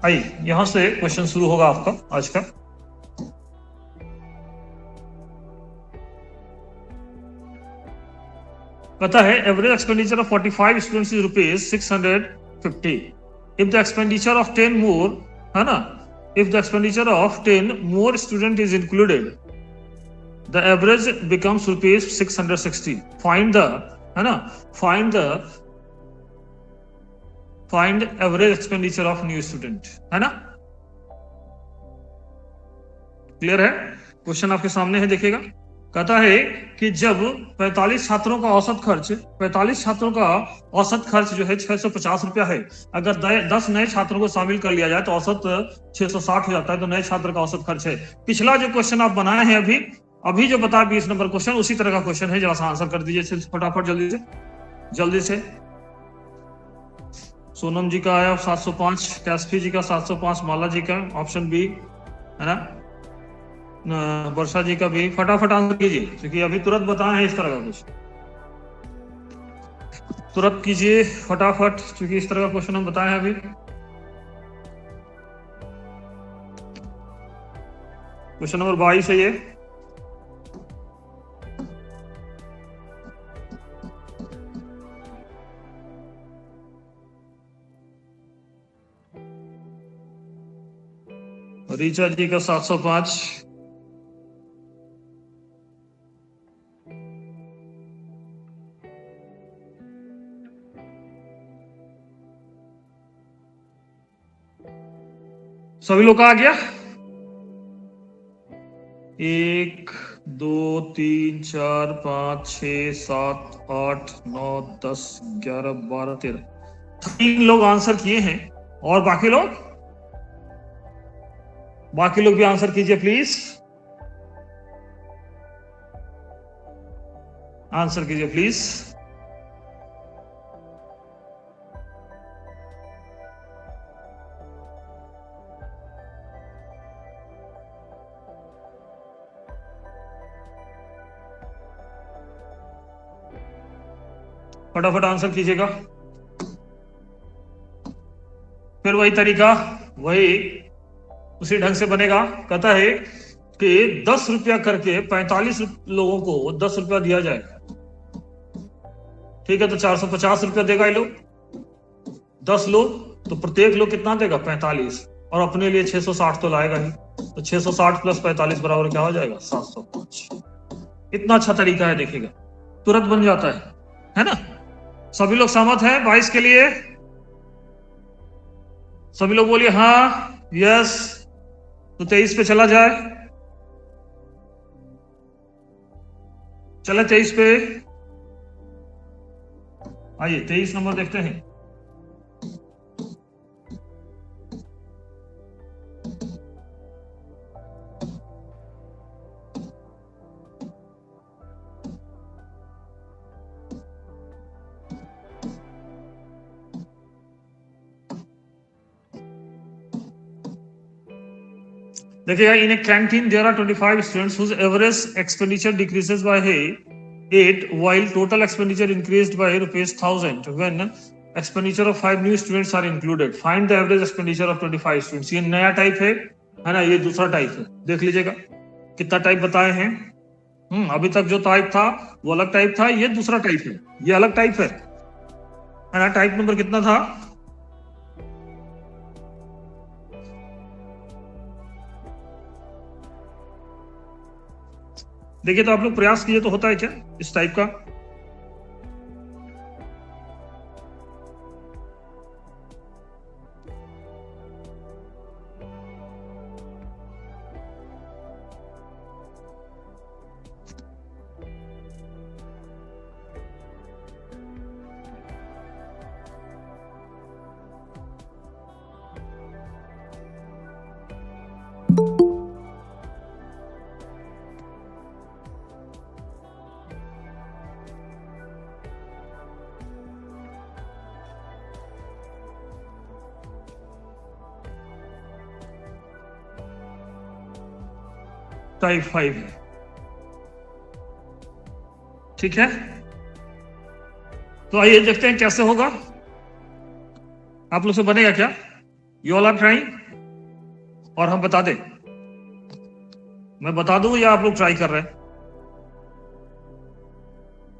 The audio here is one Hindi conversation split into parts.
आइए यहां से क्वेश्चन शुरू होगा आपका आज का। कहता है average expenditure of 45 students is ₹650। If the expenditure of 10 मोर, है ना, if the expenditure of 10 more student is included, the average becomes ₹660। Find the, है ना, find average expenditure of new student, है ना। क्लियर है? क्वेश्चन आपके सामने है, देखिएगा। कहता है कि जब 45 छात्रों का औसत खर्च, 45 छात्रों का औसत खर्च जो है 650 रुपया है, अगर 10 नए छात्रों को शामिल कर लिया जाए तो औसत 660 हो जाता है। तो नए छात्र का औसत खर्च है। पिछला जो क्वेश्चन आप बनाए हैं अभी जो बता 20 नंबर क्वेश्चन, उसी तरह का क्वेश्चन है। जरा सा आंसर कर दीजिए फटाफट, जल्दी से। सोनम जी का आया 705, कैस्फी जी का 705, माला जी का ऑप्शन बी, है ना, वर्षा जी का भी। फटाफट आंसर कीजिए क्योंकि अभी तुरंत बताए हैं इस तरह का कुछ। तुरंत कीजिए फटाफट क्योंकि इस तरह का क्वेश्चन हम बताए हैं अभी। क्वेश्चन नंबर 22 है ये। रीचा जी का 705, सभी लोग का आ गया? 1 2 3 4 5 6 7 8 9 10 11 12 13, 3 लोग आंसर किए हैं। और बाकी लोग भी आंसर कीजिए प्लीज, आंसर कीजिए प्लीज। फटाफट आंसर कीजिएगा। फिर वही तरीका, वही उसी ढंग से बनेगा। कहता है कि 10 रुपया करके 45 लोगों को 10 रुपया दिया जाएगा। ठीक है, तो 450 रुपया देगा ये लोग। 10 लोग तो प्रत्येक लोग कितना देगा? 45, और अपने लिए 660 तो लाएगा ही। तो 660 प्लस 45 बराबर क्या हो जाएगा? 705। इतना अच्छा तरीका है, देखिएगा तुरंत बन जाता है ना। सभी लोग सहमत हैं 22 के लिए? सभी लोग बोलिए हाँ, यस। तो 23 पे चला जाए, चले 23 पे। आइए 23 नंबर देखते हैं। देखिएगा, in a canteen there are 25 students whose average expenditure decreases by 8 while total expenditure increased by ₹1000 when expenditure of 5 new students are included. Find the average expenditure of 25 students. ये नया टाइप है ना, ये दूसरा टाइप है। देख लीजिएगा कितना टाइप बताए हैं। अभी तक जो टाइप था वो अलग टाइप था, ये दूसरा टाइप है, ये अलग टाइप है ना। टाइप नंबर कितना था? देखिए तो आप लोग प्रयास कीजिए, तो होता है क्या इस टाइप का? टाइप 5 है, ठीक है। तो आइए देखते हैं कैसे होगा। आप लोग से बनेगा क्या? You all are trying? और हम बता दें, मैं बता दूं या आप लोग ट्राई कर रहे हैं?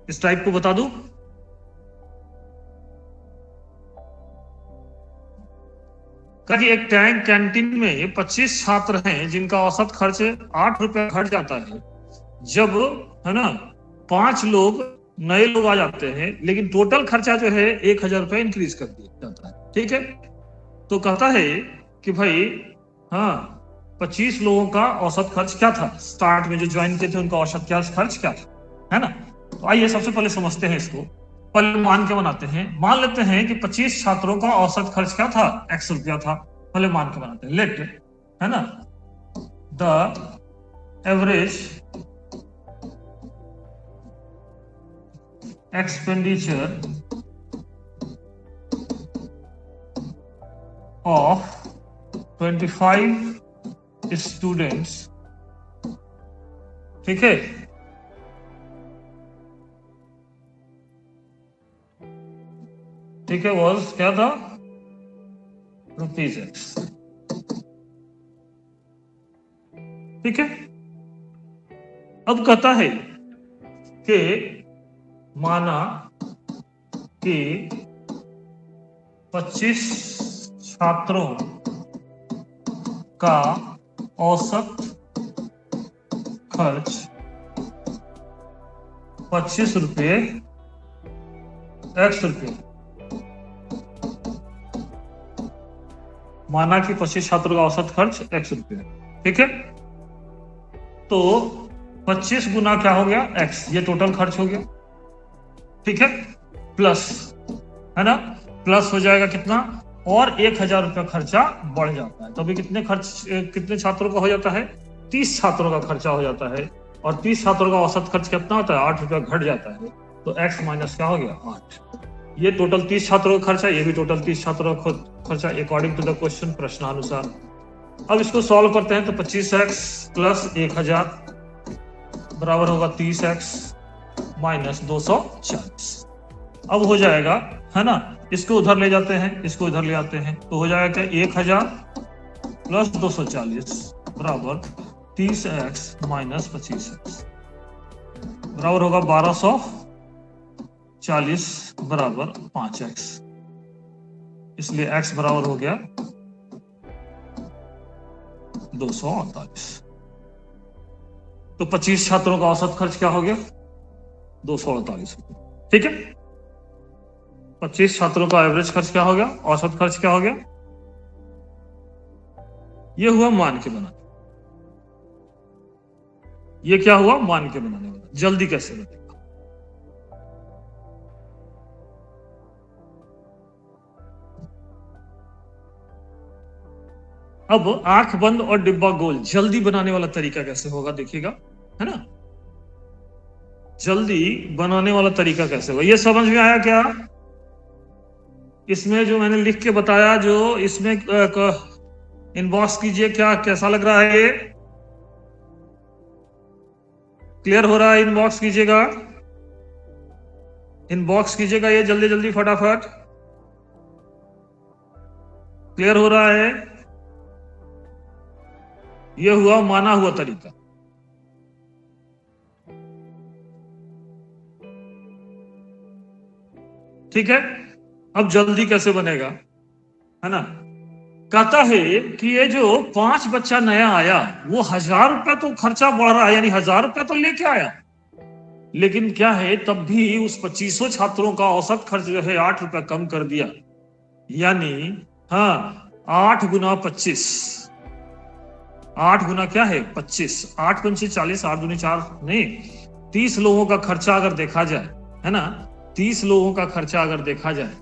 इस टाइप को बता दूं? कि एक टैंक कैंटीन में 25 छात्र हैं जिनका औसत खर्च 8 रुपया घट जाता है जब, है ना, 5 लोग नए लोग आ जाते हैं, लेकिन टोटल खर्चा जो है 1000 रुपया इंक्रीज कर दिया जाता है। ठीक है, तो कहता है कि भाई हाँ 25 लोगों का औसत खर्च क्या था, स्टार्ट में जो ज्वाइन किए थे उनका औसत क्या खर्च क्या था, है ना। तो आइए सबसे पहले समझते हैं इसको, पहले मान के बनाते हैं। मान लेते हैं कि 25 छात्रों का औसत खर्च क्या था, x रुपया था। पहले मान के बनाते हैं, लेट, है ना, the average expenditure of 25 students, ठीक है, ठीक है, वॉज क्या था, ₹X। ठीक है, अब कहता है कि माना कि 25 छात्रों का औसत खर्च 25 रुपये x रुपये। माना कि 25 छात्रों का औसत खर्च x रुपये, ठीक है, तो 25 गुना क्या हो गया x, ये टोटल खर्च हो गया, ठीक है, प्लस, है ना, प्लस हो जाएगा कितना, और 1000 रुपया खर्चा बढ़ जाता है। तो अभी कितने छात्रों का हो जाता है, 30 छात्रों का खर्चा हो जाता है, और 30 छात्रों का औसत खर्च कितना होता है, 8 रुपया घट जाता है। तो x माइनस क्या हो गया, 8। ये टोटल 30 छात्रों का खर्चा, ये भी टोटल 30 छात्रों का खर्चा अकॉर्डिंग टू द क्वेश्चन, प्रश्नानुसार। अब इसको सॉल्व करते हैं तो 25x प्लस 1000 बराबर होगा 30x माइनस 240। अब हो जाएगा, है ना, इसको उधर ले जाते हैं, इसको इधर ले आते हैं, तो हो जाएगा 1000 प्लस 240 बराबर 30x माइनस 25x बराबर होगा 1240 बराबर 5x। इसलिए x बराबर हो गया 248। तो 25 छात्रों का औसत खर्च क्या हो गया, 248 रुपये। ठीक है, 25 छात्रों का एवरेज खर्च क्या हो गया, औसत खर्च क्या हो गया, ये हुआ मान के बनाने, ये क्या हुआ मान के बनाने वाला। जल्दी कैसे बनेगा, अब आंख बंद और डिब्बा गोल, जल्दी बनाने वाला तरीका कैसे होगा देखिएगा, है ना, जल्दी बनाने वाला तरीका कैसे होगा, ये समझ में आया क्या? इसमें जो मैंने लिख के बताया, जो इसमें इनबॉक्स कीजिए, क्या कैसा लग रहा है, ये क्लियर हो रहा है? इनबॉक्स कीजिएगा, इनबॉक्स कीजिएगा, ये जल्दी जल्दी फटाफट, क्लियर हो रहा है? ये हुआ माना हुआ तरीका। ठीक है, अब जल्दी कैसे बनेगा, है ना, कहता है कि ये जो 5 बच्चा नया आया वो 1000 रुपया तो खर्चा बढ़ रहा है, यानी 1000 रुपया तो लेके आया, लेकिन क्या है तब भी उस 25 छात्रों का औसत खर्च जो है 8 रुपया कम कर दिया, यानी हाँ 8 गुना 25, 8 गुना क्या है 25, 8 पंचे 40, 8 दूनी 4 नहीं, 30 लोगों का खर्चा अगर देखा जाए, है ना, 30 लोगों का खर्चा अगर देखा जाए,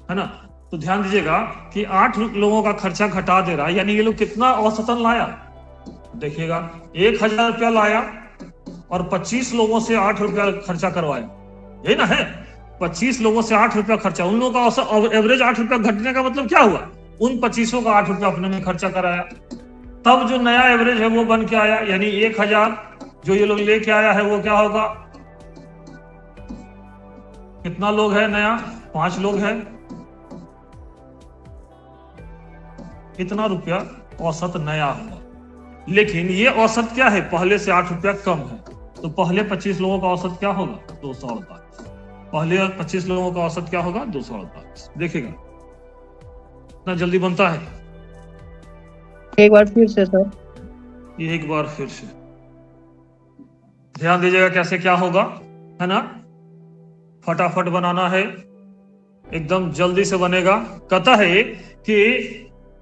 है ना, तो ध्यान दीजिएगा कि 8 लोगों का खर्चा घटा दे रहा है, यानी ये लोग कितना औसतन लाया, देखिएगा 1000 रुपया लाया और 25 लोगों से 8 रुपया खर्चा करवाया, यही ना है, 25 लोगों से 8 रुपया खर्चा, उन लोगों का औसत एवरेज 8 रुपया घटने का मतलब क्या हुआ, उन 25 का 8 रुपया अपने में खर्चा कराया, तब जो नया एवरेज है वो बन के आया, यानी 1000 जो ये लोग लेके आया है वो क्या होगा, कितना लोग है नया, 5 लोग है, इतना रुपया औसत नया हुआ। लेकिन ये औसत क्या है, पहले से 8 रुपया कम है। तो पहले 25 लोगों का औसत क्या होगा, 248। पहले 25 लोगों का औसत क्या होगा, 248। देखिएगा इतना जल्दी बनता है। एक बार फिर से सर। एक बार फिर से ध्यान दीजिएगा कैसे क्या होगा, है ना। फटाफट बनाना है, एकदम जल्दी से बनेगा। कहता है कि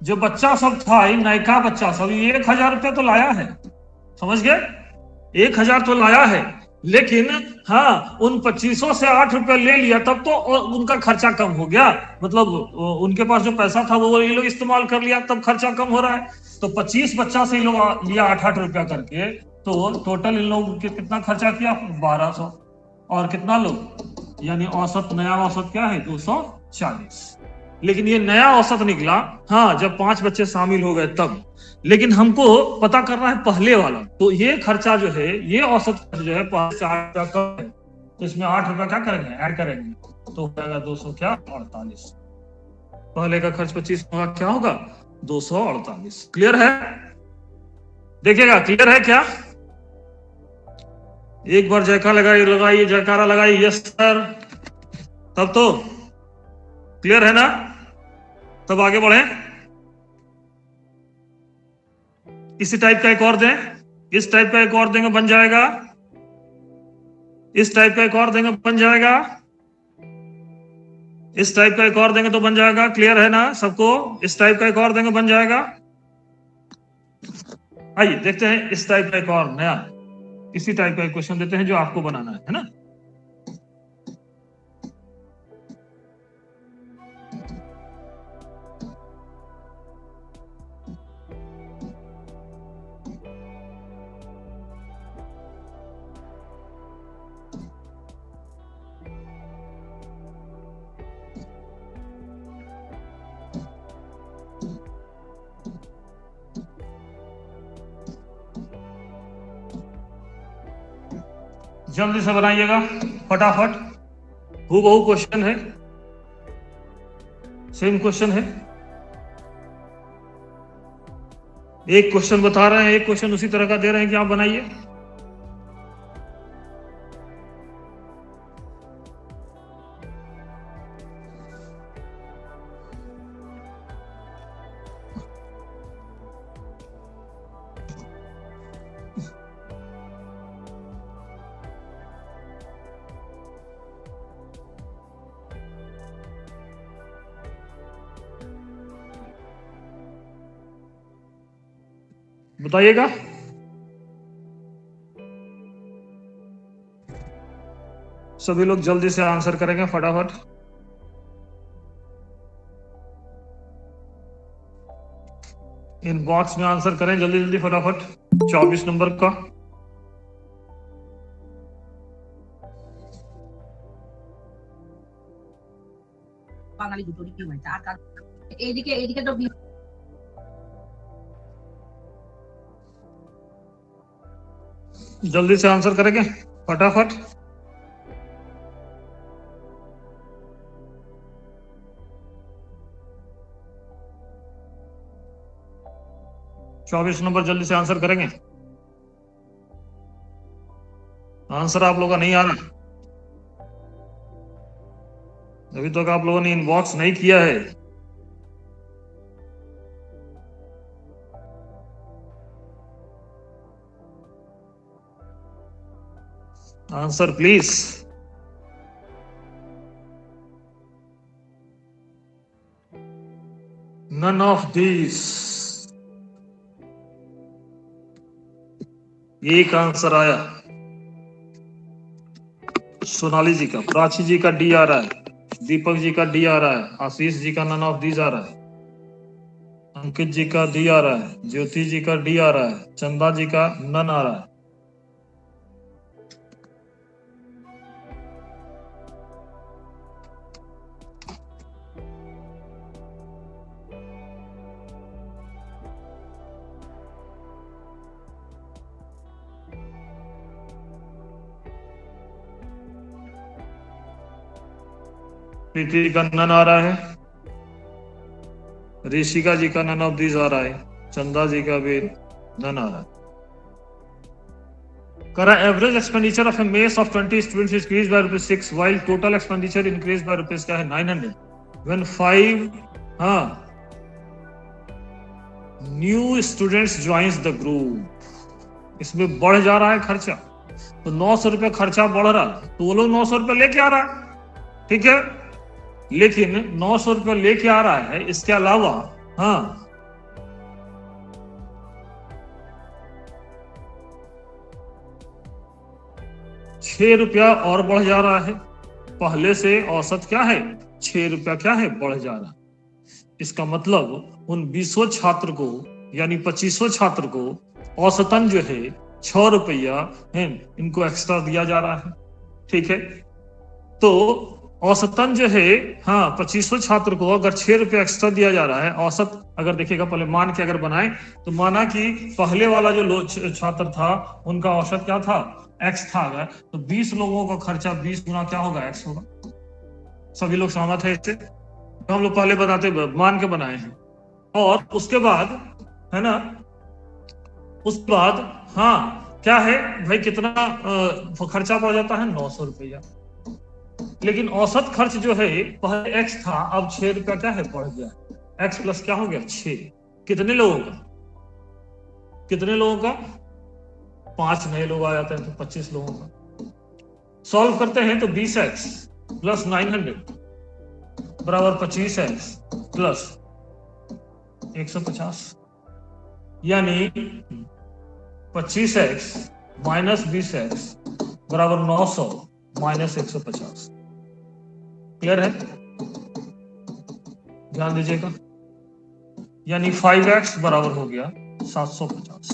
जो बच्चा सब था, नयका बच्चा सब, 1000 रुपया तो लाया है, समझ गए, 1000 तो लाया है। लेकिन हाँ, उन 25 से 8 रुपया ले लिया, तब तो उनका खर्चा कम हो गया। मतलब उनके पास जो पैसा था वो ये लोग इस्तेमाल कर लिया, तब खर्चा कम हो रहा है। तो 25 बच्चा से ये लोग लिया 8-8 रुपया करके, तो टोटल इन लोग कितना खर्चा किया, 1200। और कितना लोग, यानी औसत, नया औसत क्या है, 240। लेकिन ये नया औसत निकला हाँ जब 5 बच्चे शामिल हो गए तब। लेकिन हमको पता करना है पहले वाला। तो ये खर्चा जो है, ये औसत खर्च जो है, 8 रुपया कम है, तो इसमें 8 रुपया क्या करेंगे, ऐड करेंगे, तो हो जाएगा 248। पहले का खर्च 25 होगा, क्या होगा, 248। क्लियर है, देखिएगा क्लियर है क्या। एक बार जयकार लगाइए, जयकारा लगाइए, यस सर। तब तो क्लियर है ना, तब आगे बढ़े। इसी टाइप का एक और दें, इस टाइप का एक और देंगे, बन जाएगा। इस टाइप का एक और देंगे, बन जाएगा। इस टाइप का एक और देंगे तो बन जाएगा। क्लियर है ना सबको, इस टाइप का एक और देंगे, बन जाएगा। आइए देखते हैं इस टाइप का एक और नया, इसी टाइप का एक क्वेश्चन देते हैं जो आपको बनाना है ना। जल्दी से बनाइएगा फटाफट, हूबहू क्वेश्चन है, सेम क्वेश्चन है। एक क्वेश्चन बता रहे हैं, एक क्वेश्चन उसी तरह का दे रहे हैं कि आप बनाइए। बताइएगा। सभी लोग जल्दी से आंसर करेंगे फटाफट। इनबॉक्स में आंसर करें जल्दी जल्दी फटाफट, 24 नंबर का। বাঙালি দুটোরই কি হয়েছে আর কার এইদিকে এইদিকে তো जल्दी से आंसर करेंगे फटाफट। चौबीस नंबर जल्दी से आंसर करेंगे। आंसर आप लोगों का नहीं आ रहा, अभी तक आप लोगों ने इनबॉक्स नहीं किया है। Answer please. None of these. एक आंसर आया सोनाली जी का, प्राची जी का डी आ रहा है, दीपक जी का डी आ रहा है, आशीष जी का नन ऑफ दीज आ रहा है, अंकित जी का डी आ रहा है, ज्योति जी का डी आ रहा है, चंदा जी का नन आ रहा है। प्रीति जी का नन आ रहा है, ऋषिका जी का नन ऑफ दीज आ रहा है, चंदा जी का भी नन आ रहा है। करा average expenditure of A mess of 20 students increase by ₹6 while total expenditure increased by rupees क्या है 900 when 5 new students joins the group. इसमें बढ़ जा रहा है खर्चा, तो 900 रुपये खर्चा बढ़ रहा है, तो वो लोग 900 रुपये लेके आ रहा है, ठीक है। लेकिन 900 रुपये लेके आ रहा है, इसके अलावा ₹6 और बढ़ जा रहा है। पहले से औसत क्या है, ₹6 क्या है, बढ़ जा रहा है। इसका मतलब उन 20 छात्र को यानी 25 छात्र को औसतन जो है ₹6 है इनको एक्स्ट्रा दिया जा रहा है, ठीक है। तो औसतन जो है 25 छात्र को अगर ₹6 एक्स्ट्रा दिया जा रहा है, औसत अगर देखिएगा पहले मान के अगर बनाए तो माना कि पहले वाला जो छात्र था उनका औसत क्या था, X था, अगर तो 20 लोगों का खर्चा 20 गुना क्या होगा, X होगा। सभी लोग सहमत है इससे, तो हम लोग पहले बताते मान के बनाए हैं। और उसके बाद है ना, उसके बाद क्या है भाई, कितना खर्चा बढ़ जाता है, ₹900। लेकिन औसत खर्च जो है पहले X था, अब ₹6 क्या है, बढ़ गया। X प्लस क्या हो गया, 6। कितने लोगों का, कितने लोगों का, 5 नए लोग आ जाते हैं तो 25 लोगों का। सॉल्व करते हैं तो 20X प्लस 900 बराबर 25X प्लस 150, यानी 25X माइनस 20X बराबर 900 माइनस 150। क्लियर है, ध्यान दीजिएगा। यानी 5X बराबर हो गया 750,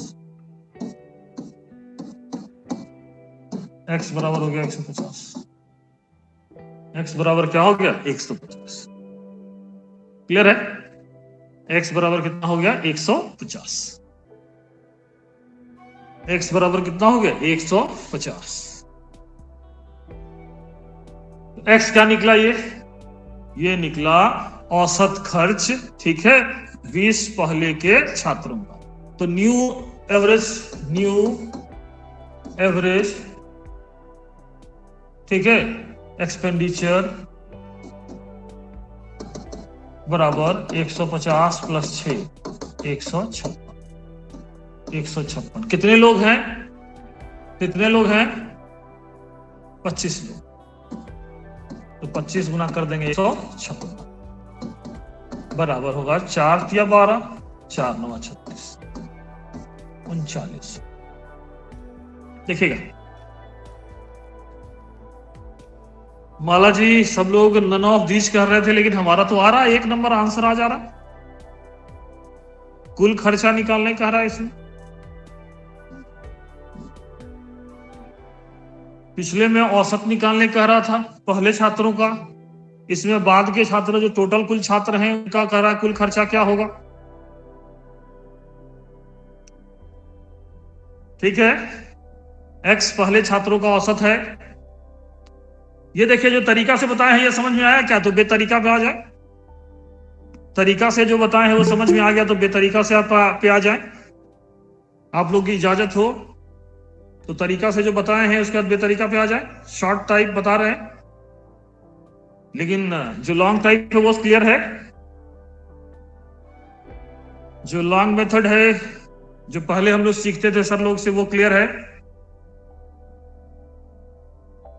X बराबर हो गया 150, X बराबर क्या हो गया, 150। क्लियर है, X बराबर कितना हो गया, 150। X बराबर कितना हो गया, 150। X क्या निकला, ये निकला औसत खर्च, ठीक है, 20 पहले के छात्रों का। तो न्यू एवरेज ठीक है एक्सपेंडिचर बराबर 150 प्लस 6 156। कितने लोग हैं, 25 लोग, तो 25 गुना कर देंगे 156 बराबर होगा 4 या 12, 4 9 36 39। देखिएगा माला जी, सब लोग नन ऑफ दीज कर रहे थे, लेकिन हमारा तो आ रहा है 1 नंबर आंसर आ जा रहा है। कुल खर्चा निकालने कह रहा है इसमें। पिछले में औसत निकालने कह रहा था पहले छात्रों का, इसमें बाद के छात्र जो टोटल कुल छात्र हैं उनका कह रहा है कुल खर्चा क्या होगा। ठीक है, X पहले छात्रों का औसत है। ये देखिए जो तरीका से बताया है ये समझ में आया क्या, तो बेतरीका पे आ जाए। तरीका से जो बताए हैं वो समझ में आ गया तो बेतरीका से आप पे आ जाए। आप लोग की इजाजत हो तो तरीका से जो बताए हैं उसके बाद बेतरीका पे आ जाए। शॉर्ट टाइप बता रहे हैं, लेकिन जो लॉन्ग टाइप है वो क्लियर है। जो लॉन्ग मेथड है जो पहले हम लोग सीखते थे सर लोग से, वो क्लियर है।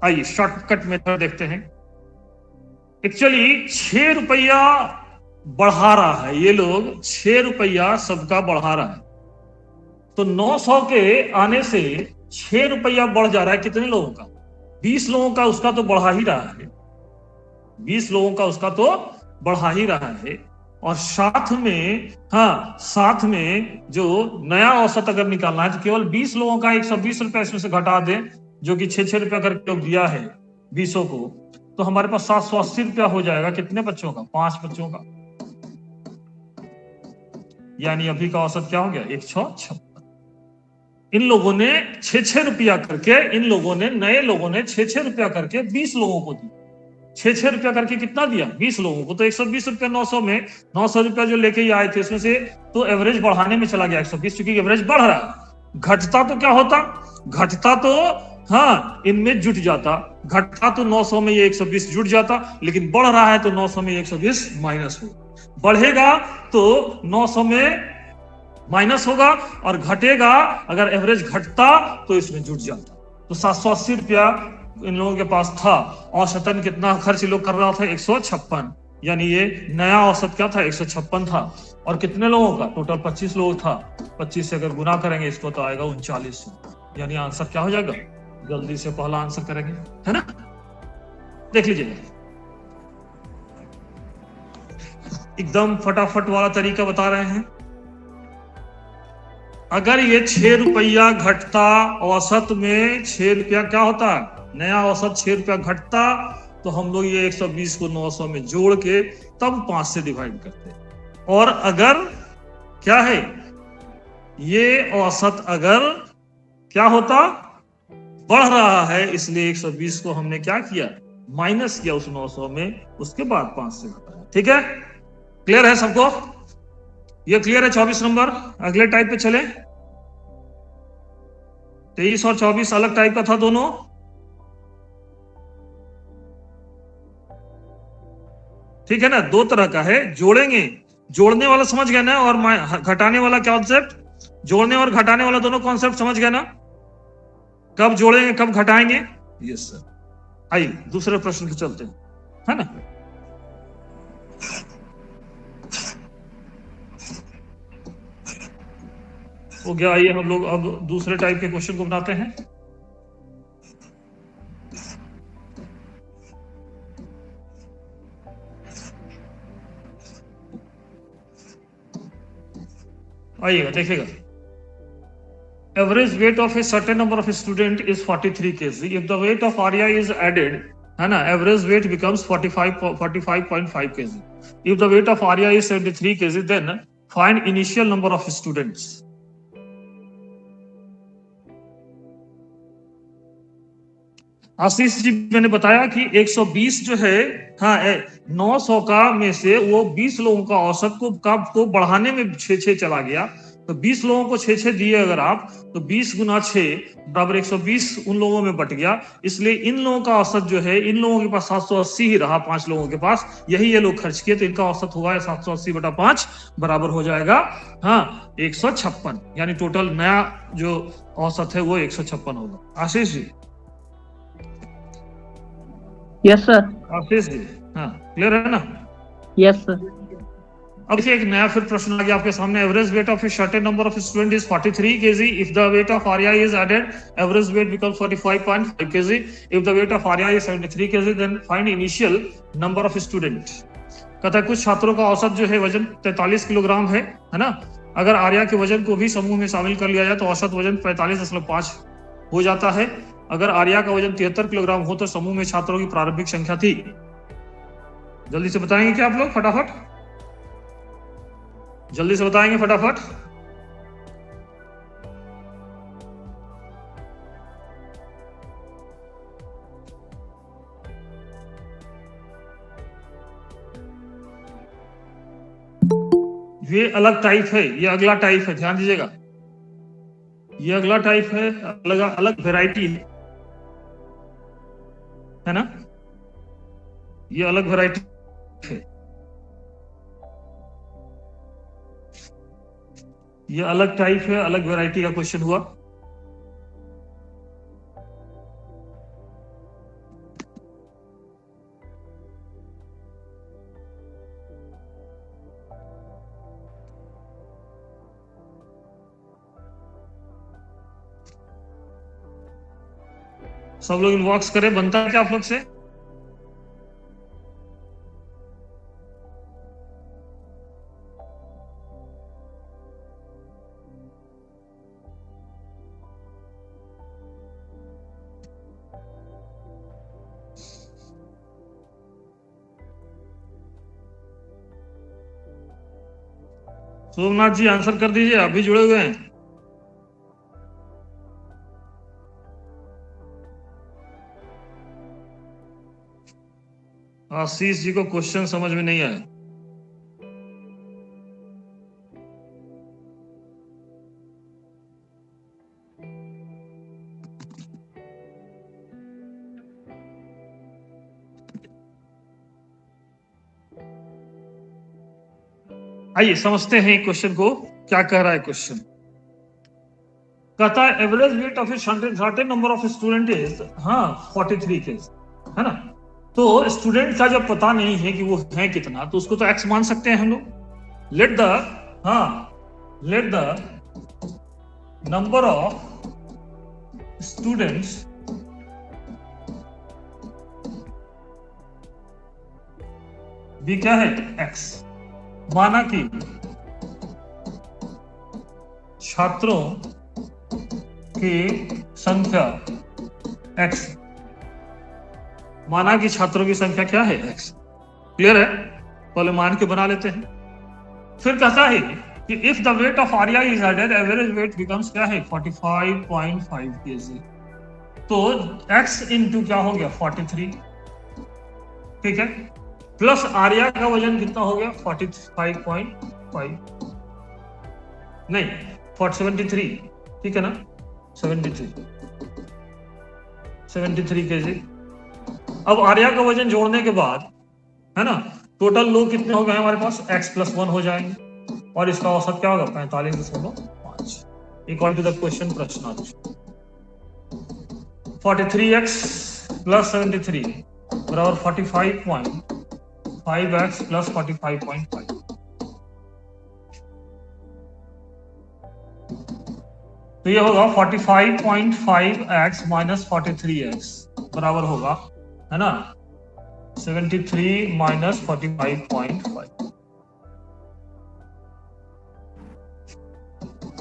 आइए शॉर्टकट मेथड देखते हैं। एक्चुअली ₹6 बढ़ा रहा है, ये लोग ₹6 सबका बढ़ा रहा है, तो 900 के आने से ₹6 बढ़ जा रहा है। कितने लोगों का, 20 लोगों का, उसका तो बढ़ा ही रहा है। 20 लोगों का उसका तो बढ़ा ही रहा है। और साथ में जो नया औसत अगर निकालना है तो केवल 20 लोगों का ₹120 इसमें से घटा दें, जो कि ₹6 करके दिया है 20 को, तो हमारे पास ₹780 हो जाएगा। कितने बच्चों का, 5 बच्चों का। यानी अभी का औसत क्या हो गया, 156। इन लोगों ने ₹6 करके, इन लोगों ने, नए लोगों ने ₹6 करके 20 लोगों को दी। छह रुपया करके कितना दिया 20 लोगों को, तो 120 रुपया 900 में 900 रुपया जो लेके ही आए थे उसमें से तो एवरेज बढ़ाने में चला गया 120, क्योंकि एवरेज बढ़ रहा है। घटता तो क्या होता, घटता तो हाँ इनमें जुट जाता, घटता तो 900 में ये 120 जुट जाता, लेकिन बढ़ रहा है तो 900 में 120 माइनस हो, बढ़ेगा तो 900 में माइनस होगा, और घटेगा अगर एवरेज घटता तो इसमें जुट जाता। तो 780 रुपया इन लोगों के पास था, औसतन कितना खर्च लोग कर रहा था 156, यानी ये नया औसत क्या था 156 था, और कितने लोगों का टोटल 25 लोग था, 25 से अगर गुना करेंगे इसको तो आएगा 39, यानी आंसर क्या हो जाएगा, जल्दी से पहला आंसर करेंगे, है ना, देख लीजिए एकदम फटाफट वाला तरीका बता रहे हैं। अगर ये 6 रुपया घटता, औसत में 6 रुपया क्या होता है, नया औसत 6 रुपया घटता, तो हम लोग ये 120 को 900 में जोड़ के तब 5 से डिवाइड करते। और अगर क्या है ये औसत अगर क्या होता, बढ़ रहा है, इसलिए 120 को हमने क्या किया, माइनस किया उस 900 में, उसके बाद 5 से घटाया। ठीक है, क्लियर है सबको, ये क्लियर है 24 नंबर। अगले टाइप पे चले, 23 और 24 अलग टाइप का था दोनों। ठीक है ना, दो तरह का है, जोड़ेंगे, जोड़ने वाला समझ गए ना, और घटाने वाला कॉन्सेप्ट, जोड़ने और घटाने वाला दोनों कॉन्सेप्ट समझ गए ना, कब जोड़ेंगे कब घटाएंगे। यस सर, आइए दूसरे प्रश्न पे चलते हैं, है ना। हो गया, आइए हम लोग अब दूसरे टाइप के क्वेश्चन को बनाते हैं। आइएगा देखिएगा, average weight of a certain number of student is 43 kg, if the weight of Arya is added, है ना, average weight becomes 45.5 kg, if the weight of Arya is 73 kg, then find initial number of students. Ashish ji मैंने बताया कि 120 जो है, हाँ 900 का में से वो 20 लोगों का औसत को बढ़ाने में 6 चला गया, तो 20 लोगों को 6 दिए अगर आप, तो 20 गुना 6 बराबर 120 उन लोगों में बट गया, इसलिए इन लोगों का औसत जो है, इन लोगों के पास 780 ही रहा, 5 लोगों के पास यही ये लोग खर्च किए, तो इनका औसत हुआ है 780/5 बराबर हो जाएगा हाँ 156, यानी टोटल नया जो औसत है वो 156 होगा। Ashish ji, yes sir. आशीष जी, हाँ क्लियर है ना। Yes sir. अब देखिए एक नया फिर प्रश्न आ गया आपके सामने, average weight of a certain number of student is 43 kg, if the weight of Arya is added, average weight becomes 45.5 kg, if the weight of Arya is 73 kg, then find initial number of student. कहता है कुछ छात्रों का औसत जो है वजन 43 किलोग्राम है ना, अगर आर्या के वजन को भी समूह में शामिल कर लिया जाए तो औसत वजन 45.5 हो जाता है, अगर आर्या का वजन 73 किलोग्राम हो तो समूह में छात्रों की प्रारंभिक संख्या थी। जल्दी से बताएंगे क्या आप लोग, फटाफट जल्दी से बताएंगे फटाफट। ये अलग टाइप है, ये अगला टाइप है, ध्यान दीजिएगा, ये अगला टाइप है, अलग अलग वेराइटी है ना, ये अलग वेराइटी है, ये अलग टाइप है, अलग वेराइटी का क्वेश्चन हुआ। सब लोग इनबॉक्स करें, बनता है क्या आप लोग से। सोमनाथ जी आंसर कर दीजिए, अभी जुड़े हुए हैं। आशीष जी को क्वेश्चन समझ में नहीं आया। आइए समझते हैं क्वेश्चन को, क्या कह रहा है क्वेश्चन। कहता है average weight of certain number of student is 43 के, है ना। तो स्टूडेंट का जब पता नहीं है कि वो है कितना, तो उसको तो एक्स मान सकते हैं हम लोग। Let the number of students भी क्या है, एक्स। माना कि छात्रों की संख्या x, माना कि छात्रों की संख्या क्या है, x। क्लियर है, पहले मान के बना लेते हैं। फिर कहता है कि if the weight of Arya is added, average weight becomes क्या है, 45.5 kg। तो x इंटू क्या हो गया, 43, ठीक है, प्लस आर्या का वजन कितना हो गया, 45.5 नहीं 73, ठीक है ना, 73 kg। अब आर्या का वजन जोड़ने के बाद, है ना, टोटल लोग कितने हो गए हमारे पास, x+1 हो जाएंगे, और इसका औसत क्या होगा, 45.5। इक्वल टू द क्वेश्चन प्रश्नार्थ 43x + 73 बराबर 45.5x + 45.5। तो ये होगा 45.5x - 43x बराबर होगा, है ना, 73 - 45.5।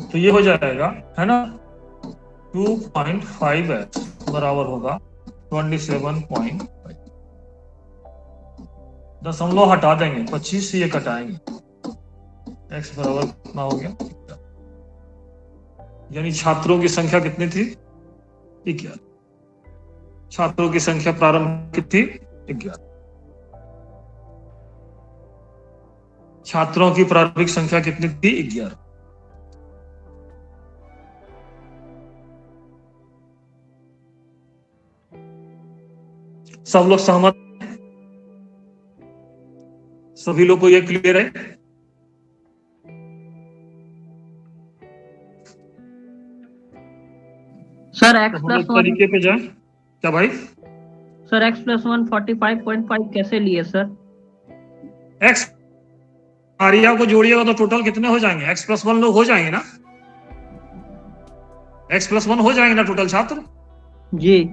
तो ये हो जाएगा, है ना, 2.5x बराबर होगा 27.5। दशमलव हटा देंगे, 25 से ये कटाएंगे, x बराबर कितना हो गया, यानी छात्रों की संख्या कितनी थी, 11। छात्रों की संख्या प्रारंभ कितनी, 11। छात्रों की प्रारंभिक संख्या कितनी थी, 11। सब लोग सहमत, सभी लोग को ये क्लियर है। सर x तो हम + लोग 1, तरीके पे जाए क्या भाई, सर x + 1 45.5 कैसे लिए सर? x आर्या को जोड़िएगा तो टोटल कितने हो जाएंगे, x+1 लोग हो जाएंगे ना, x+1 हो जाएंगे ना टोटल छात्र जी।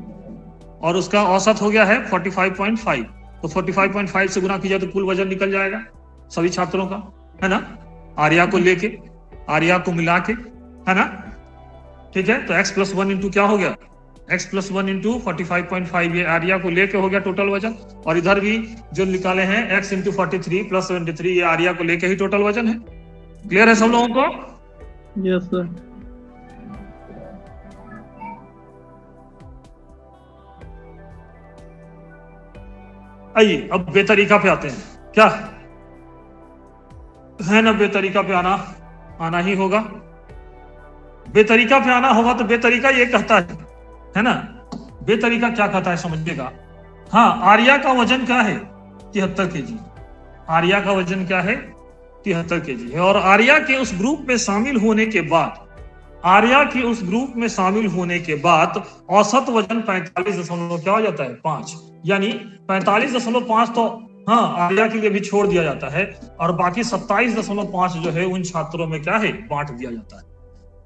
और उसका औसत हो गया है 45.5। तो 45.5 से गुना कीजिए तो कुल वजन निकल जाएगा सभी छात्रों का, है ना, आर्या को लेके, आर्या को मिला के, है ना, ठीक है। तो x+1 इंटू क्या हो गया, x+1 इंटू 45.5, ये आर्या को लेके हो गया टोटल वजन, और इधर भी जो निकाले हैं x इंटू 43 + 73, ये आर्या को लेके ही टोटल वजन है। क्लियर है सब लोगों को? Yes sir. आइए अब बेतरीका पे आते हैं, क्या है ना, बेतरीका पे आना ही होगा। बेतरीका पे आना होगा तो बेतरीका ये कहता है ना, बेतरीका क्या कहता है समझिएगा। हाँ, आर्या का वजन क्या है, 73 kg। आर्या का वजन क्या है, 73 kg है, और आर्या के उस ग्रुप में शामिल होने के बाद, आर्या के उस ग्रुप में शामिल होने के बाद औसत वजन 45 क्या हो जाता है, 5, यानी 45.5 तो आर्या के लिए भी छोड़ दिया जाता है, और बाकी 27.5 जो है उन छात्रों में क्या है, बांट दिया जाता है।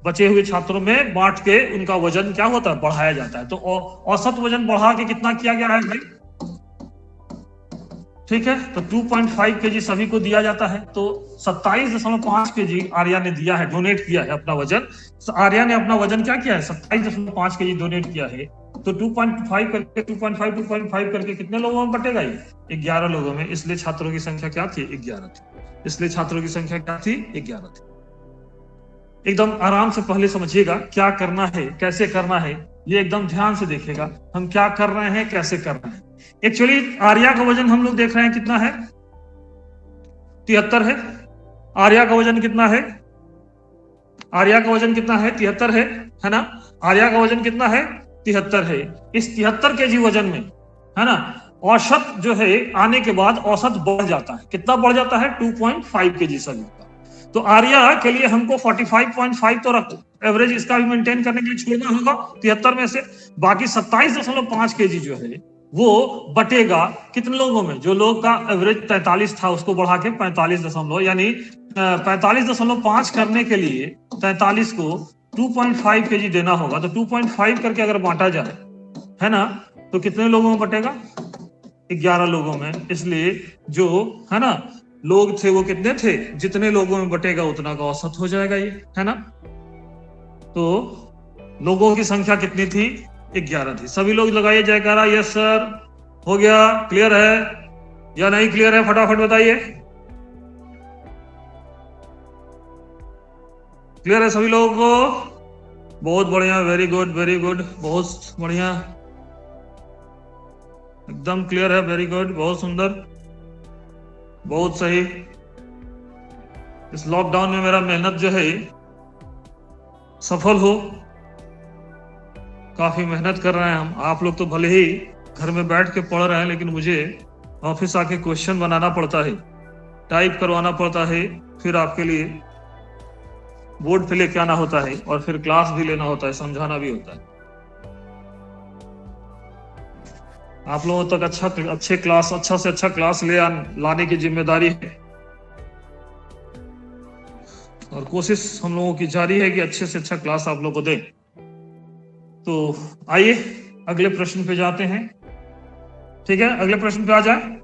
बचे हुए छात्रों में बांट के उनका वजन क्या होता है, बढ़ाया जाता है। तो औसत वजन बढ़ा के कितना किया गया है भाई, ठीक है, तो 2.5 kg सभी को दिया जाता है। तो 27.5 kg आर्या ने दिया है, डोनेट किया है अपना वजन। आर्या ने अपना वजन क्या किया है, 27.5 kg डोनेट किया है। तो 2.5 करके 2.5 करके कितने लोगों में बटेगा, ये 11 लोगों में। इसलिए छात्रों की संख्या क्या थी, 11 थी। इसलिए छात्रों की संख्या क्या थी, 11 थी। एकदम आराम से पहले समझिएगा क्या करना है, कैसे करना है, ये एकदम ध्यान से देखिएगा हम क्या कर रहे हैं, कैसे कर रहे हैं। एक्चुअली आर्या का वजन हम लोग देख रहे हैं कितना है, 73 है। आर्या का वजन कितना है, आर्या का वजन कितना है, 73 है ना। आर्या का वजन कितना है, 73 है। इस 73 केजी वजन में, है ना, औसत जो है आने के बाद औसत बढ़ जाता है। कितना बढ़ जाता है, 2.5 केजी सभी का। तो आर्या के लिए हमको 45.5 तो रख एवरेज इसका भी मेंटेन करने के लिए छोड़ना होगा 73 में से। बाकी 27.5 केजी जो है वो बटेगा कितने लोगों में, जो लोग का एवरेज 43 था उसको बढ़ा के 45 यानी 45.5 करने के लिए 43 को 2.5 केजी देना होगा। तो 2.5 करके अगर बांटा जाए, है ना, तो कितने लोगों में बटेगा, 11 लोगों में। इसलिए जो है ना लोग थे वो कितने थे, जितने लोगों में बटेगा उतना का औसत हो जाएगा ये, है ना। तो लोगों की संख्या कितनी थी, 11 थी। सभी लोग लगाइए जयकारा, यस सर, हो गया, क्लियर है या नहीं क्लियर है, फटाफट बताइए। क्लियर है सभी लोगों को, बहुत बढ़िया, वेरी गुड वेरी गुड, बहुत बढ़िया, एकदम क्लियर है, वेरी गुड, बहुत सुंदर, बहुत सही। इस लॉकडाउन में मेरा मेहनत जो है सफल हो, काफी मेहनत कर रहे हैं हम। आप लोग तो भले ही घर में बैठ के पढ़ रहे हैं, लेकिन मुझे ऑफिस आके क्वेश्चन बनाना पड़ता है, टाइप करवाना पड़ता है, फिर आपके लिए बोर्ड पे लेके आना होता है, और फिर क्लास भी लेना होता है, समझाना भी होता है। आप लोगों तक अच्छा से अच्छा क्लास लाने की जिम्मेदारी है, और कोशिश हम लोगों की जारी है कि अच्छे से अच्छा क्लास आप लोगों को दें। तो आइए अगले प्रश्न पे जाते हैं, ठीक है, अगले प्रश्न पे आ जाए।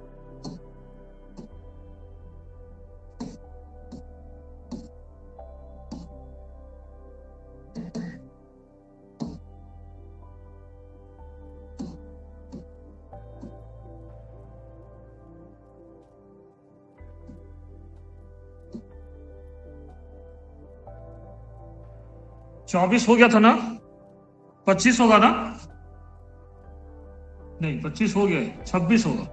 चौबीस हो गया था ना, 25 होगा ना, नहीं 25 हो गया है, 26 होगा,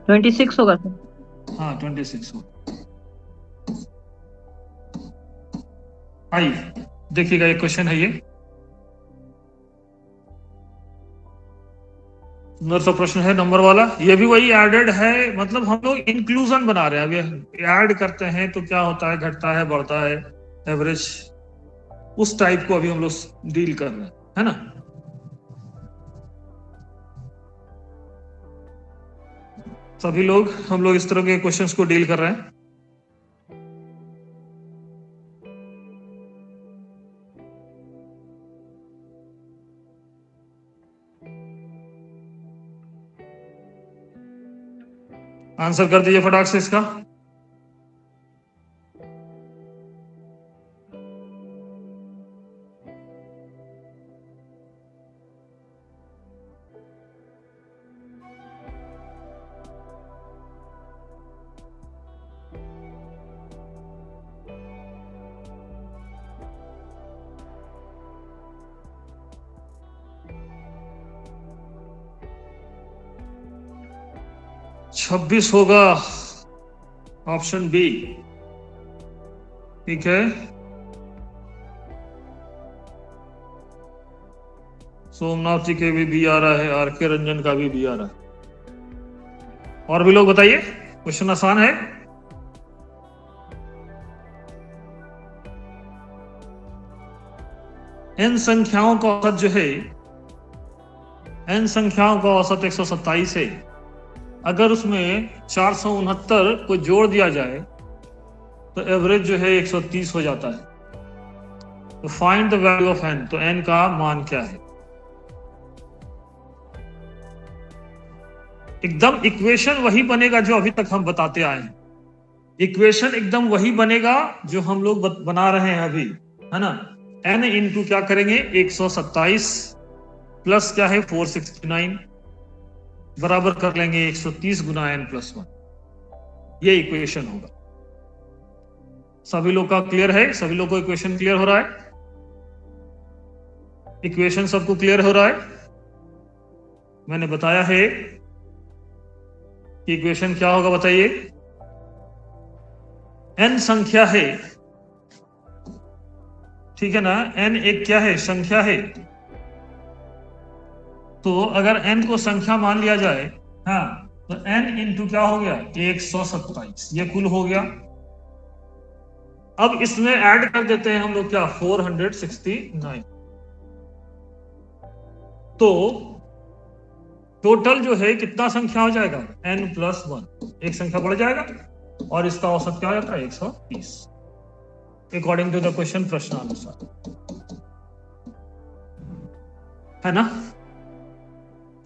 26 होगा सर। हाँ 26 होगा। आइए देखिएगा, एक क्वेश्चन है ये, सुंदर सा प्रश्न है, नंबर वाला। ये भी वही एडेड है, मतलब हम लोग इंक्लूजन बना रहे हैं। अभी ऐड करते हैं तो क्या होता है, घटता है, बढ़ता है, एवरेज, उस टाइप को अभी हम लोग डील कर रहे हैं, है ना। सभी लोग हम लोग इस तरह के क्वेश्चंस को डील कर रहे हैं। आंसर कर दीजिए फटाक से इसका। छब्बीस होगा, ऑप्शन बी, ठीक है। सोमनाथ जी के भी आ रहा है, आर के रंजन का भी आ रहा है। और भी लोग बताइए, क्वेश्चन आसान है। एन संख्याओं का औसत जो है, एन संख्याओं का औसत 127 है। अगर उसमें 469 को जोड़ दिया जाए तो एवरेज जो है 130 हो जाता है। तो find the value of n, तो एन का मान क्या है। एकदम इक्वेशन वही बनेगा जो अभी तक हम बताते आए हैं। इक्वेशन एकदम वही बनेगा जो हम लोग बना रहे हैं अभी, है ना। एन इंटू क्या करेंगे, 127 प्लस क्या है 469 बराबर कर लेंगे 130 गुना n प्लस 1। ये इक्वेशन होगा। सभी लोग का क्लियर है, सभी लोग को इक्वेशन क्लियर हो रहा है। इक्वेशन सबको क्लियर हो रहा है? मैंने बताया है कि इक्वेशन क्या होगा, बताइए। n संख्या है, ठीक है ना, n एक क्या है, संख्या है। तो अगर n को संख्या मान लिया जाए, हाँ, तो n इंटू क्या हो गया, 127, ये कुल हो गया। अब इसमें ऐड कर देते हैं हम लोग क्या, 469। तो टोटल जो है कितना संख्या हो जाएगा, n+1, एक संख्या बढ़ जाएगा और इसका औसत क्या हो जाता है, 130, अकॉर्डिंग टू द क्वेश्चन, प्रश्नानुसार, है ना।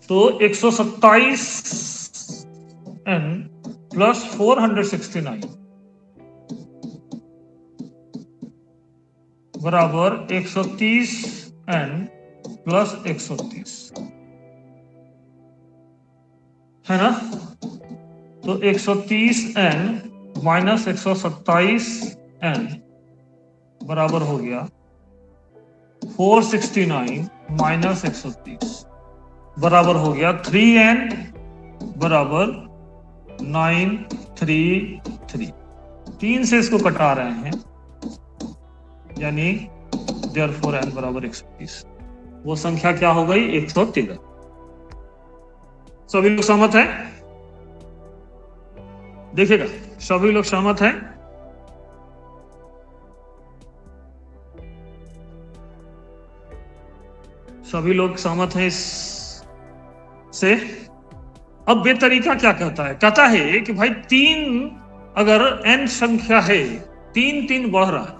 तो 127 n प्लस 469 बराबर 130 n प्लस 130, है ना। तो 130 n माइनस 127 n बराबर हो गया 469 माइनस 130 बराबर हो गया 3n बराबर 933। 3 से इसको कटा रहे हैं, यानी देयरफॉर n बराबर 130। वो संख्या क्या हो गई, 113। सभी लोग सहमत हैं? देखिएगा, सभी लोग सहमत हैं? सभी लोग सहमत हैं इस से? अब ये तरीका क्या कहता है, कहता है कि भाई 3, अगर n संख्या है, 3 बढ़ रहा है,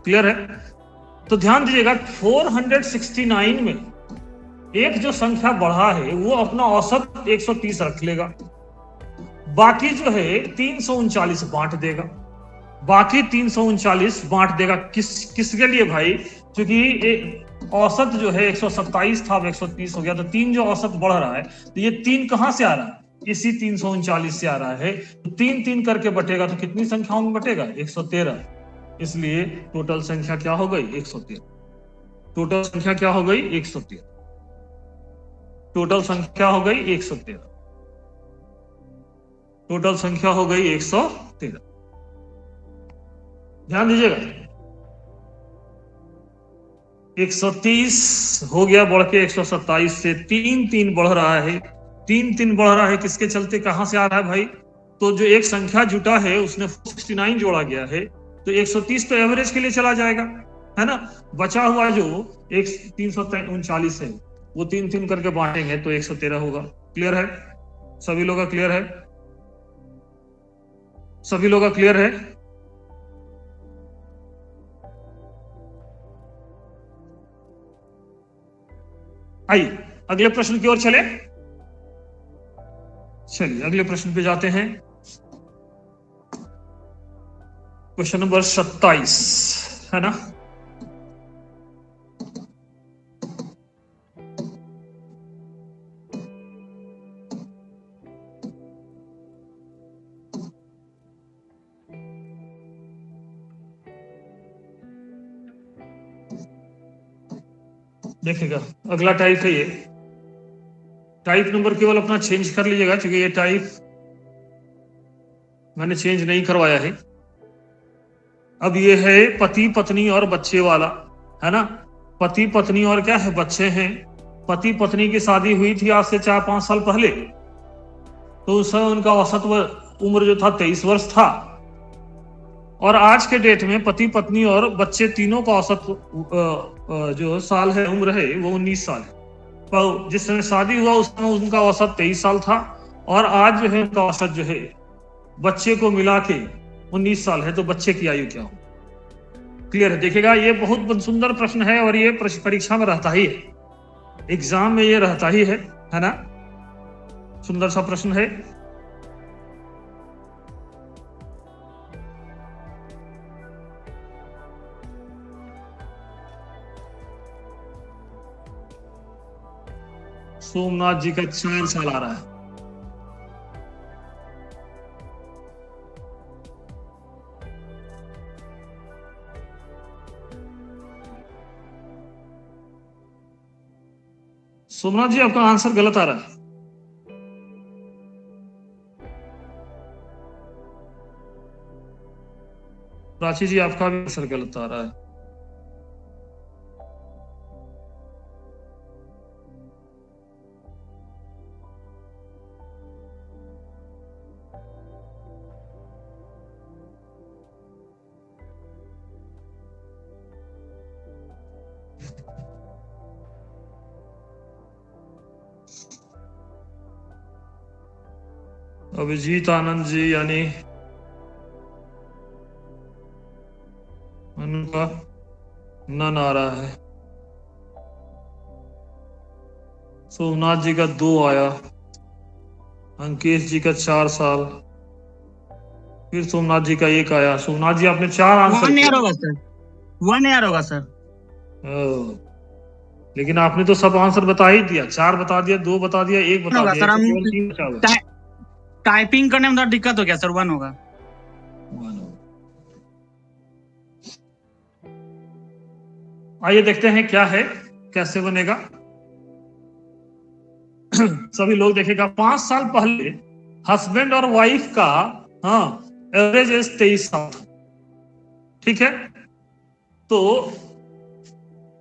क्लियर है। तो ध्यान दीजिएगा, 469 में एक जो संख्या बढ़ा है वो अपना औसत 130 रख लेगा, बाकी जो है 339 बांट देगा, बाकी 339 बांट देगा किसके लिए भाई, क्योंकि औसत जो है 127 था, अब 130 हो गया, तो 3 जो औसत बढ़ रहा है, तो ये 3 कहां से आ रहा है, इसी 339 से आ रहा है। तो 3 करके बटेगा तो कितनी संख्याओं में बटेगा, 113। इसलिए टोटल संख्या क्या हो गई, 113। टोटल संख्या क्या हो गई, 113। टोटल संख्या हो गई 113। टोटल संख्या हो गई 113। ध्यान दीजिएगा, 130 हो गया बढ़ के 127 से 3 बढ़ रहा है। 3 बढ़ रहा है, किसके चलते, कहां से आ रहा है भाई, तो जो एक संख्या जुटा है उसने 469 जोड़ा गया है, तो 130 तो एवरेज के लिए चला जाएगा, है ना। बचा हुआ जो 339 है, वो 3 करके बांटेंगे तो 113 होगा। क्लियर है? सभी लोग का क्लियर है? सभी लोग का क्लियर है? आइए अगले प्रश्न की ओर चले। चलिए अगले प्रश्न पे जाते हैं। क्वेश्चन नंबर 27, है ना। देखिएगा, अगला टाइप है ये। टाइप नंबर केवल अपना चेंज कर लीजिएगा, क्योंकि ये टाइप मैंने चेंज नहीं करवाया है। अब ये है पति पत्नी और बच्चे वाला, है ना। पति पत्नी और क्या है, बच्चे हैं। पति पत्नी की शादी हुई थी आज से 4-5 साल पहले, तो उस समय उनका औसत उम्र जो था 23 वर्ष था, और आज के डेट में पति पत्नी और बच्चे तीनों का औसत जो साल है, उम्र है, वो 19 साल है। पर जिस समय शादी हुआ उस समय उनका औसत 23 साल था, और आज जो है उनका औसत जो है बच्चे को मिला के 19 साल है, तो बच्चे की आयु क्या हो। क्लियर है? देखिएगा, ये बहुत सुंदर प्रश्न है, और ये परीक्षा में रहता ही है, एग्जाम में ये रहता ही है ना। सुंदर सा प्रश्न है। सोमनाथ जी का 4 साल आ रहा है। सोमनाथ जी आपका आंसर गलत आ रहा है। प्राची जी आपका भी आंसर गलत आ रहा है। अभिजीत आनंद जी यानी उनका नन आ रहा है। सोमनाथ जी का 2 आया, अंकेश जी का 4 साल, फिर सोमनाथ जी का 1 आया। सोमनाथ जी आपने 4 आंसर 1 किया। ईयर होगा सर, 1 ईयर होगा सर। लेकिन आपने तो सब आंसर बता ही दिया, 4 बता दिया, 2 बता दिया, 1 बता होगा दिया, सर, तो हम केवल 3 बचा हुआ। टाइपिंग करने में थोड़ा दिक्कत हो गया सर, 1 होगा। आइए देखते हैं क्या है, कैसे बनेगा। सभी लोग देखेगा 5 साल पहले हस्बैंड और वाइफ का एवरेज एज 23 साल, ठीक है। तो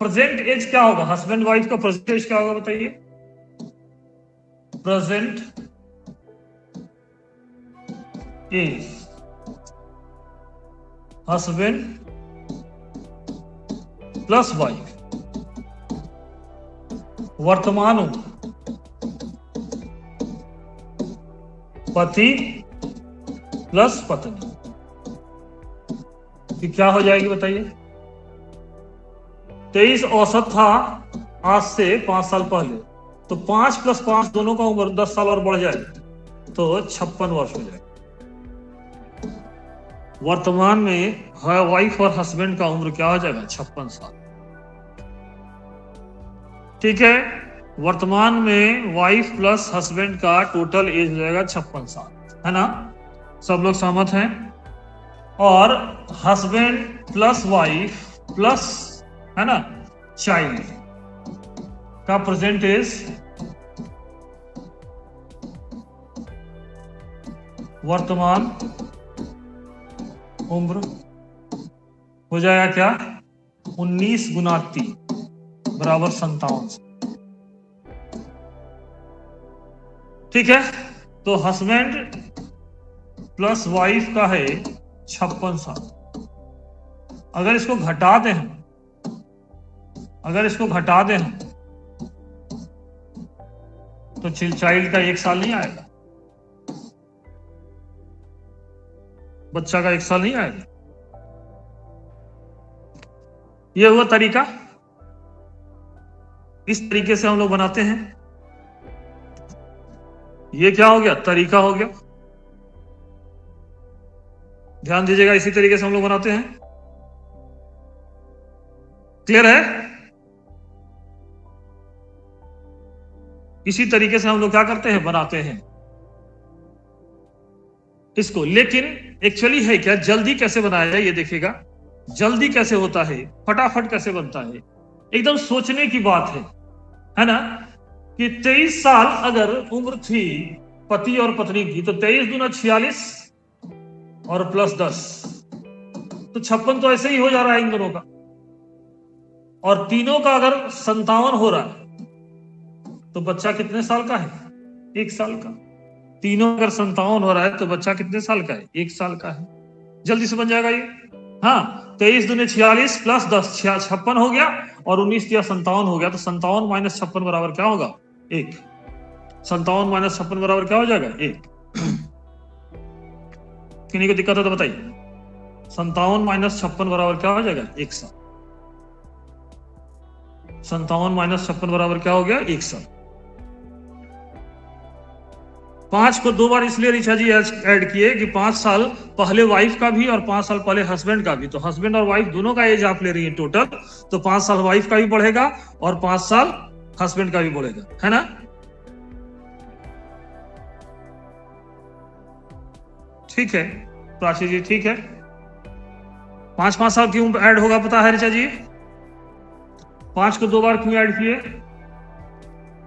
प्रेजेंट एज क्या होगा, हस्बैंड वाइफ का प्रेजेंट एज क्या होगा बताइए। Present age husband plus wife, वर्तमान उम्र पति प्लस पत्नी कि क्या हो जाएगी बताइए। 23 औसत था आज से 5 साल पहले, तो 5 + 5 दोनों का उम्र 10 साल और बढ़ जाए तो 56 वर्ष हो जाए। वर्तमान में वाइफ और हस्बैंड का उम्र क्या हो जाएगा, 56 साल, ठीक है। वर्तमान में वाइफ प्लस हस्बैंड का टोटल एज हो जाएगा 56 साल, है ना। सब लोग सहमत हैं। और हस्बैंड प्लस वाइफ प्लस, है ना, चाइल्ड का प्रेजेंट एज वर्तमान उम्र हो जाएगा क्या, 19 × 3 बराबर 57, ठीक है। तो हस्बैंड प्लस वाइफ का है 56 साल। अगर इसको घटा दें हम, तो चाइल्ड का 1 साल नहीं आएगा, बच्चा का 1 साल नहीं आएगा। यह हुआ तरीका। इस तरीके से हम लोग बनाते हैं। ये क्या हो गया, तरीका हो गया। ध्यान दीजिएगा, इसी तरीके से हम लोग बनाते हैं। क्लियर है। इसी तरीके से हम लोग क्या करते हैं, बनाते हैं इसको। लेकिन एक्चुअली है क्या, जल्दी कैसे बनाया जाए ये देखिएगा। जल्दी कैसे होता है, फटाफट कैसे बनता है, एकदम सोचने की बात है ना। कि 23 साल अगर उम्र थी पति और पत्नी की, तो 23 दूना 46 और प्लस 10 तो 56 तो ऐसे ही हो जा रहा है इन दोनों का। और तीनों का अगर 57 हो रहा है तो बच्चा कितने साल का है, 1 साल का। तीनों अगर 57 हो रहा है तो बच्चा कितने साल का है, 1 साल का है। जल्दी से बन जाएगा ये। हाँ, 23 दूने 46 प्लस 10 56 हो गया, और 19 या 57 हो गया। तो 57 - 56 बराबर क्या होगा, 1। 57 - 56 बराबर क्या हो जाएगा, 1। किन्हीं को दिक्कत है तो बताइए। 57 - 56 बराबर क्या हो जाएगा, 1 साल। 57 - 56 बराबर क्या हो गया, 1 साल। 5 को 2 बार इसलिए ऋचा जी ऐड किए कि 5 साल पहले वाइफ का भी और 5 साल पहले हस्बैंड का भी। तो हस्बैंड और वाइफ दोनों का एज आप ले रही है टोटल, तो 5 साल वाइफ का भी बढ़ेगा और 5 साल हस्बैंड का भी बढ़ेगा, है ना। ठीक है प्राची जी, ठीक है। 5-5 साल क्यों ऐड होगा पता है ऋचा जी, 5 को 2 बार क्यों ऐड किए,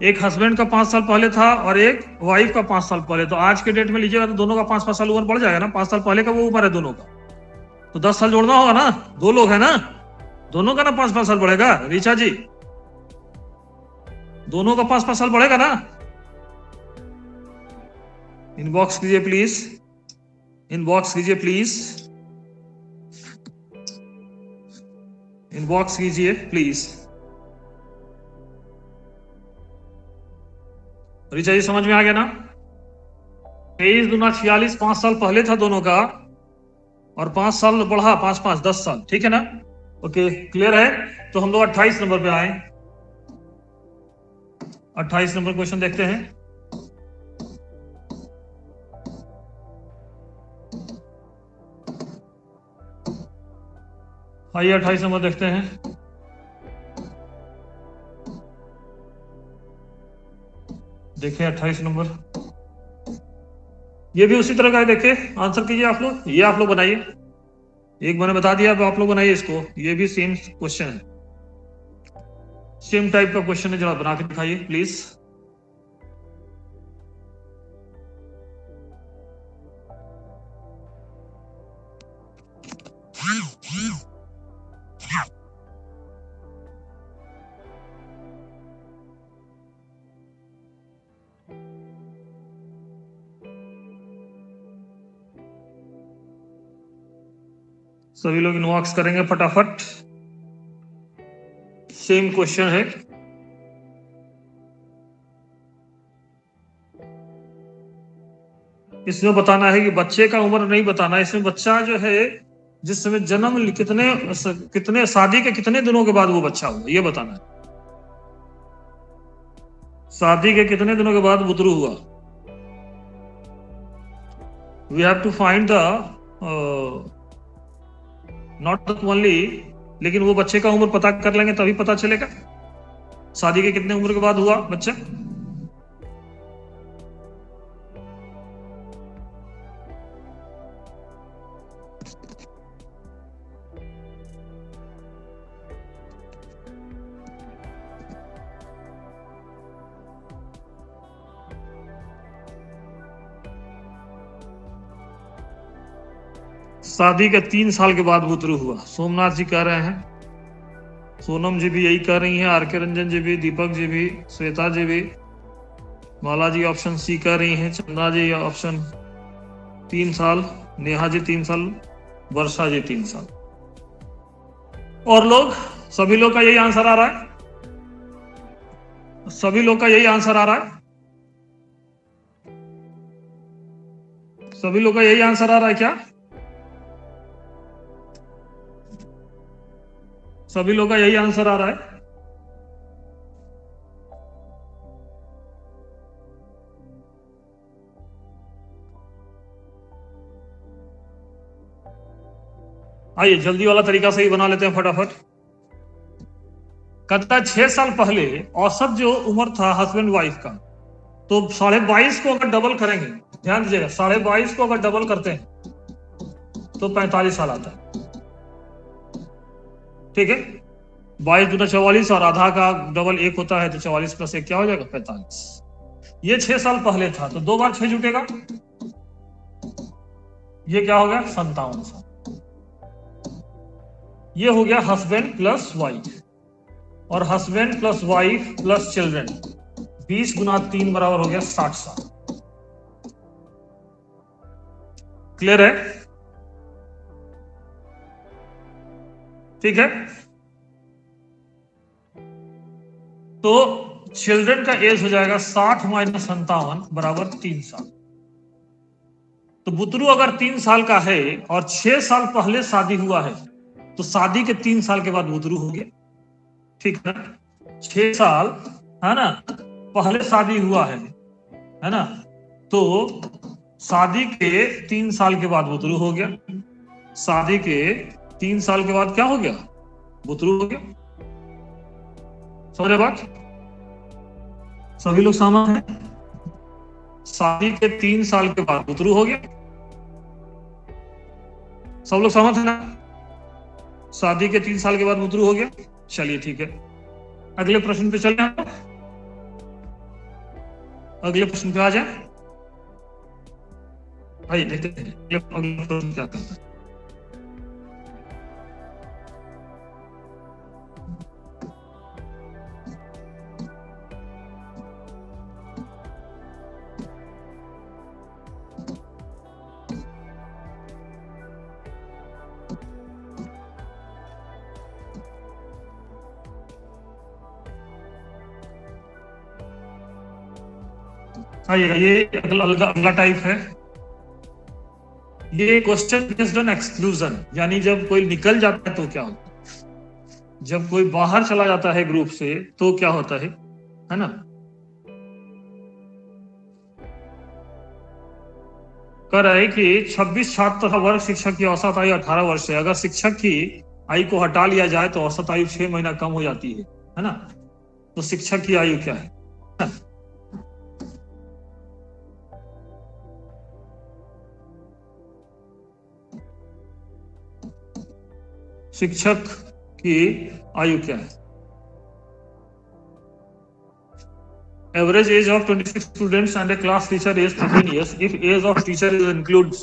एक हस्बैंड का 5 साल पहले था और एक वाइफ का 5 साल पहले। तो आज के डेट में लीजिएगा तो दोनों का 5-5 साल उम्र बढ़ जाएगा ना। 5 साल पहले का वो उम्र है दोनों का, तो 10 साल जोड़ना होगा ना। 2 लोग है ना, दोनों का ना 5-5 साल बढ़ेगा। ऋचा जी, दोनों का 5-5 साल बढ़ेगा ना। इनबॉक्स कीजिए प्लीज, इनबॉक्स कीजिए प्लीज, इनबॉक्स कीजिए प्लीज। ऋचा जी समझ में आ गया ना। 23 दूना 46, 5 साल पहले था दोनों का, और 5 साल बढ़ा, 5-5 10 साल, ठीक है ना। ओके, क्लियर है। तो हम लोग 28 नंबर पे आए। 28 नंबर क्वेश्चन देखते हैं। आइए 28 नंबर देखते हैं। देखिए 28 नंबर, ये भी उसी तरह का है। देखिए आंसर कीजिए आप लोग, ये आप लोग बनाइए। एक मैंने बता दिया, अब आप लोग बनाइए इसको। ये भी सेम क्वेश्चन है, सेम टाइप का क्वेश्चन है। जरा बना के दिखाइए प्लीज। सभी लोग इनबॉक्स करेंगे फटाफट। सेम क्वेश्चन है। इसमें बताना है कि बच्चे का उम्र नहीं बताना, इसमें बच्चा जो है जिस समय जन्म, कितने शादी के कितने दिनों के बाद वो बच्चा हुआ, ये बताना है। शादी के कितने दिनों के बाद बुतरू हुआ। We have to find the not only, लेकिन वो बच्चे का उम्र पता कर लेंगे तभी पता चलेगा शादी के कितने उम्र के बाद हुआ बच्चा। शादी के 3 साल के बाद बुतरू हुआ। सोमनाथ जी कह रहे हैं, सोनम जी भी यही कह रही हैं, आर.के. रंजन जी भी, दीपक जी भी, श्वेता जी भी, माला जी ऑप्शन सी कह रही हैं, चंदा जी ऑप्शन 3 साल, नेहा जी 3 साल, वर्षा जी 3 साल। और लोग, सभी लोग का यही आंसर आ रहा है। सभी लोग का यही आंसर आ रहा है। सभी लोग का यही आंसर आ रहा है क्या? सभी लोग का यही आंसर आ रहा है। आइए जल्दी वाला तरीका से ही बना लेते हैं फटाफट। कहता है 6 साल पहले औसत जो उम्र था हस्बैंड वाइफ का, तो 22.5 को अगर डबल करेंगे, ध्यान दीजिएगा, 22.5 को अगर डबल करते हैं तो 45 साल आता है। ठीक है, 22 दूना 44, और आधा का डबल 1 होता है, तो 44 प्लस 1 क्या हो जाएगा? 45। ये 6 साल पहले था, तो 2 बार 6 जुटेगा, ये क्या हो गया? 57 साल। ये हो गया हस्बैंड प्लस वाइफ, और husband plus wife plus children, 20 गुना 3 बराबर हो गया 60 साल। क्लियर है? ठीक है, तो चिल्ड्रन का एज हो जाएगा 60 माइनस 57 बराबर 3 साल। तो बुतरू अगर 3 साल का है और 6 साल पहले शादी हुआ है, तो शादी के 3 साल के बाद बुतरू हो गया। ठीक है ना, 6 साल है ना पहले शादी हुआ है ना, तो शादी के 3 साल के बाद बुतरू हो गया। शादी के 3 साल के बाद क्या हो गया? बुतरू हो गया। समझे बात? सभी लोग सहमत हैं? शादी के 3 साल के बाद बुतरू हो गया। सब लोग सहमत है ना? शादी के 3 साल के बाद बुतरू हो गया। चलिए ठीक है, अगले प्रश्न पे चलते हैं। अगले प्रश्न पे आ जाए। आइए देखते हैं अगले प्रश्न क्या करता है। आइए ये अगला टाइप है। ये क्वेश्चन बेस्ड ऑन एक्सक्लूजन, यानी जब कोई निकल जाता है तो क्या होता है, जब कोई बाहर चला जाता है ग्रुप से तो क्या होता है ना। कह रहा है कि 26 छात्र तथा वर्ग शिक्षक की औसत आयु 18 वर्ष है। अगर शिक्षक की आयु को हटा लिया जाए तो औसत आयु 6 महीना कम हो जाती है ना। तो शिक्षक की आयु क्या है? शिक्षक की आयु क्या है? Average age of 26 students and a class teacher is 13 years. If age of teacher is included,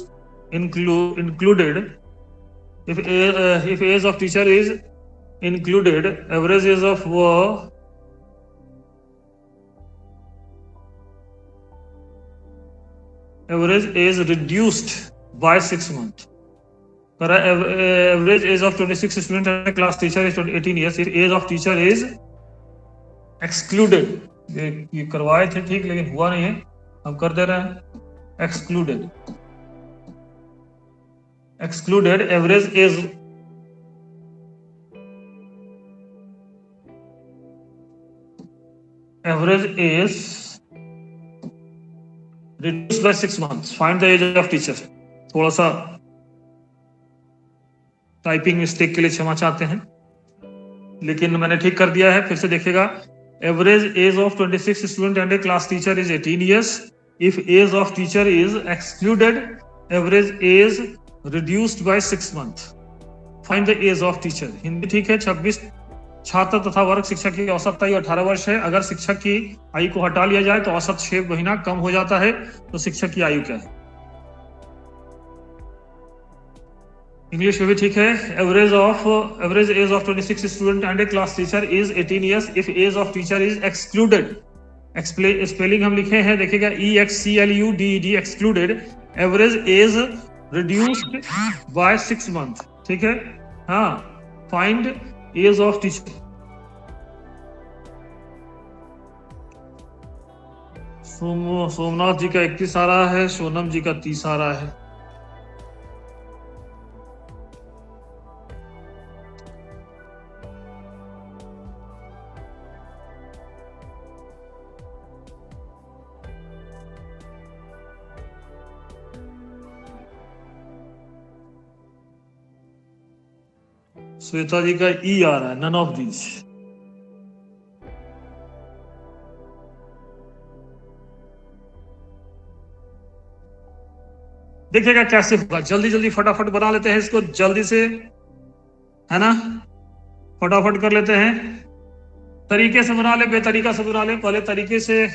if age of teacher is included, average age of average age reduced by 6 months. Average age of 26 student and a class teacher is 18 years. If age of teacher is excluded, ये करवाए थे ठीक, लेकिन हुआ नहीं है, हम कर दे रहे हैं excluded. Excluded average age reduced by 6 months. Find the age of teacher. थोड़ा सा टाइपिंग मिस्टेक के लिए क्षमा चाहते हैं, लेकिन मैंने ठीक कर दिया है। फिर से देखिएगा। Average age of 26 student and a class teacher is 18 years. If age of teacher is excluded, average age reduced by 6 months. Find the age of teacher. Hindi ठीक है। 26 छात्र तथा वर्ग शिक्षक की औसत आयु 18 वर्ष है। अगर शिक्षक की आयु को हटा लिया जाए तो औसत 6 महीना कम हो जाता है। तो शिक्षक की आयु क्या है? इंग्लिश में भी ठीक है। Average age of 26 student and a class teacher is 18 years. If age of teacher is excluded, spelling हम लिखे हैं, देखिएगा EXCLUDED, excluded. Average age reduced by 6 month. ठीक है। हाँ, find age of teacher. Somnath ji का 31 आ रहा है, सोनम जी का 30 आ रहा है। श्वेता जी का ई आ रहा है, नन ऑफ दीज। देखिएगा कैसे होगा। जल्दी जल्दी फटाफट बना लेते हैं इसको, जल्दी से, है ना। फटाफट कर लेते हैं। तरीके से बना ले, बेतरीका से बना ले। पहले तरीके से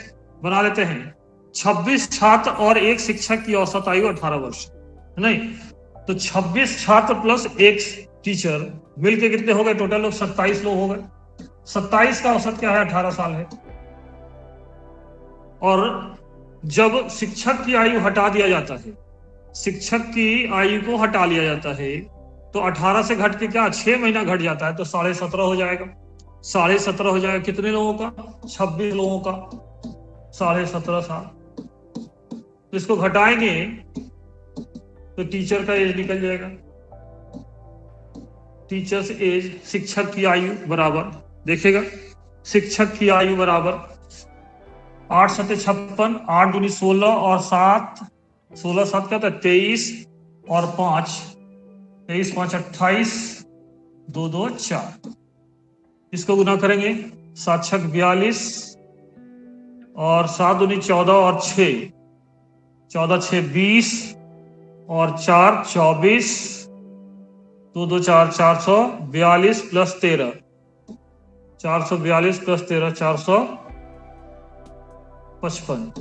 बना लेते हैं। 26 छात्र और एक शिक्षक की औसत आयु 18 वर्ष, नहीं तो 26 छात्र प्लस एक टीचर मिलके कितने हो गए? टोटल लोग 27 लोग हो गए। 27 का औसत क्या है? 18 साल है। और जब शिक्षक की आयु हटा दिया जाता है, शिक्षक की आयु को हटा लिया जाता है, तो 18 से घट के क्या 6 महीना घट जाता है, तो 17.5 हो जाएगा। 17.5 हो जाएगा कितने लोगों का? 26 लोगों का 17.5 साल। इसको घटाएंगे तो टीचर का एज निकल जाएगा। टीचर्स एज, शिक्षक की आयु बराबर, देखिएगा, शिक्षक की आयु बराबर 8 7 56, 8 दूनी 16 और 7 16 7 क्या था? 23 और 5 23 5 28, 2 2 4। इसको गुना करेंगे, 7 6 42 और 7 दूनी 14 और 6 14 6 20 और 4 24, 2 2 4 442 प्लस 13, 442 प्लस 13 55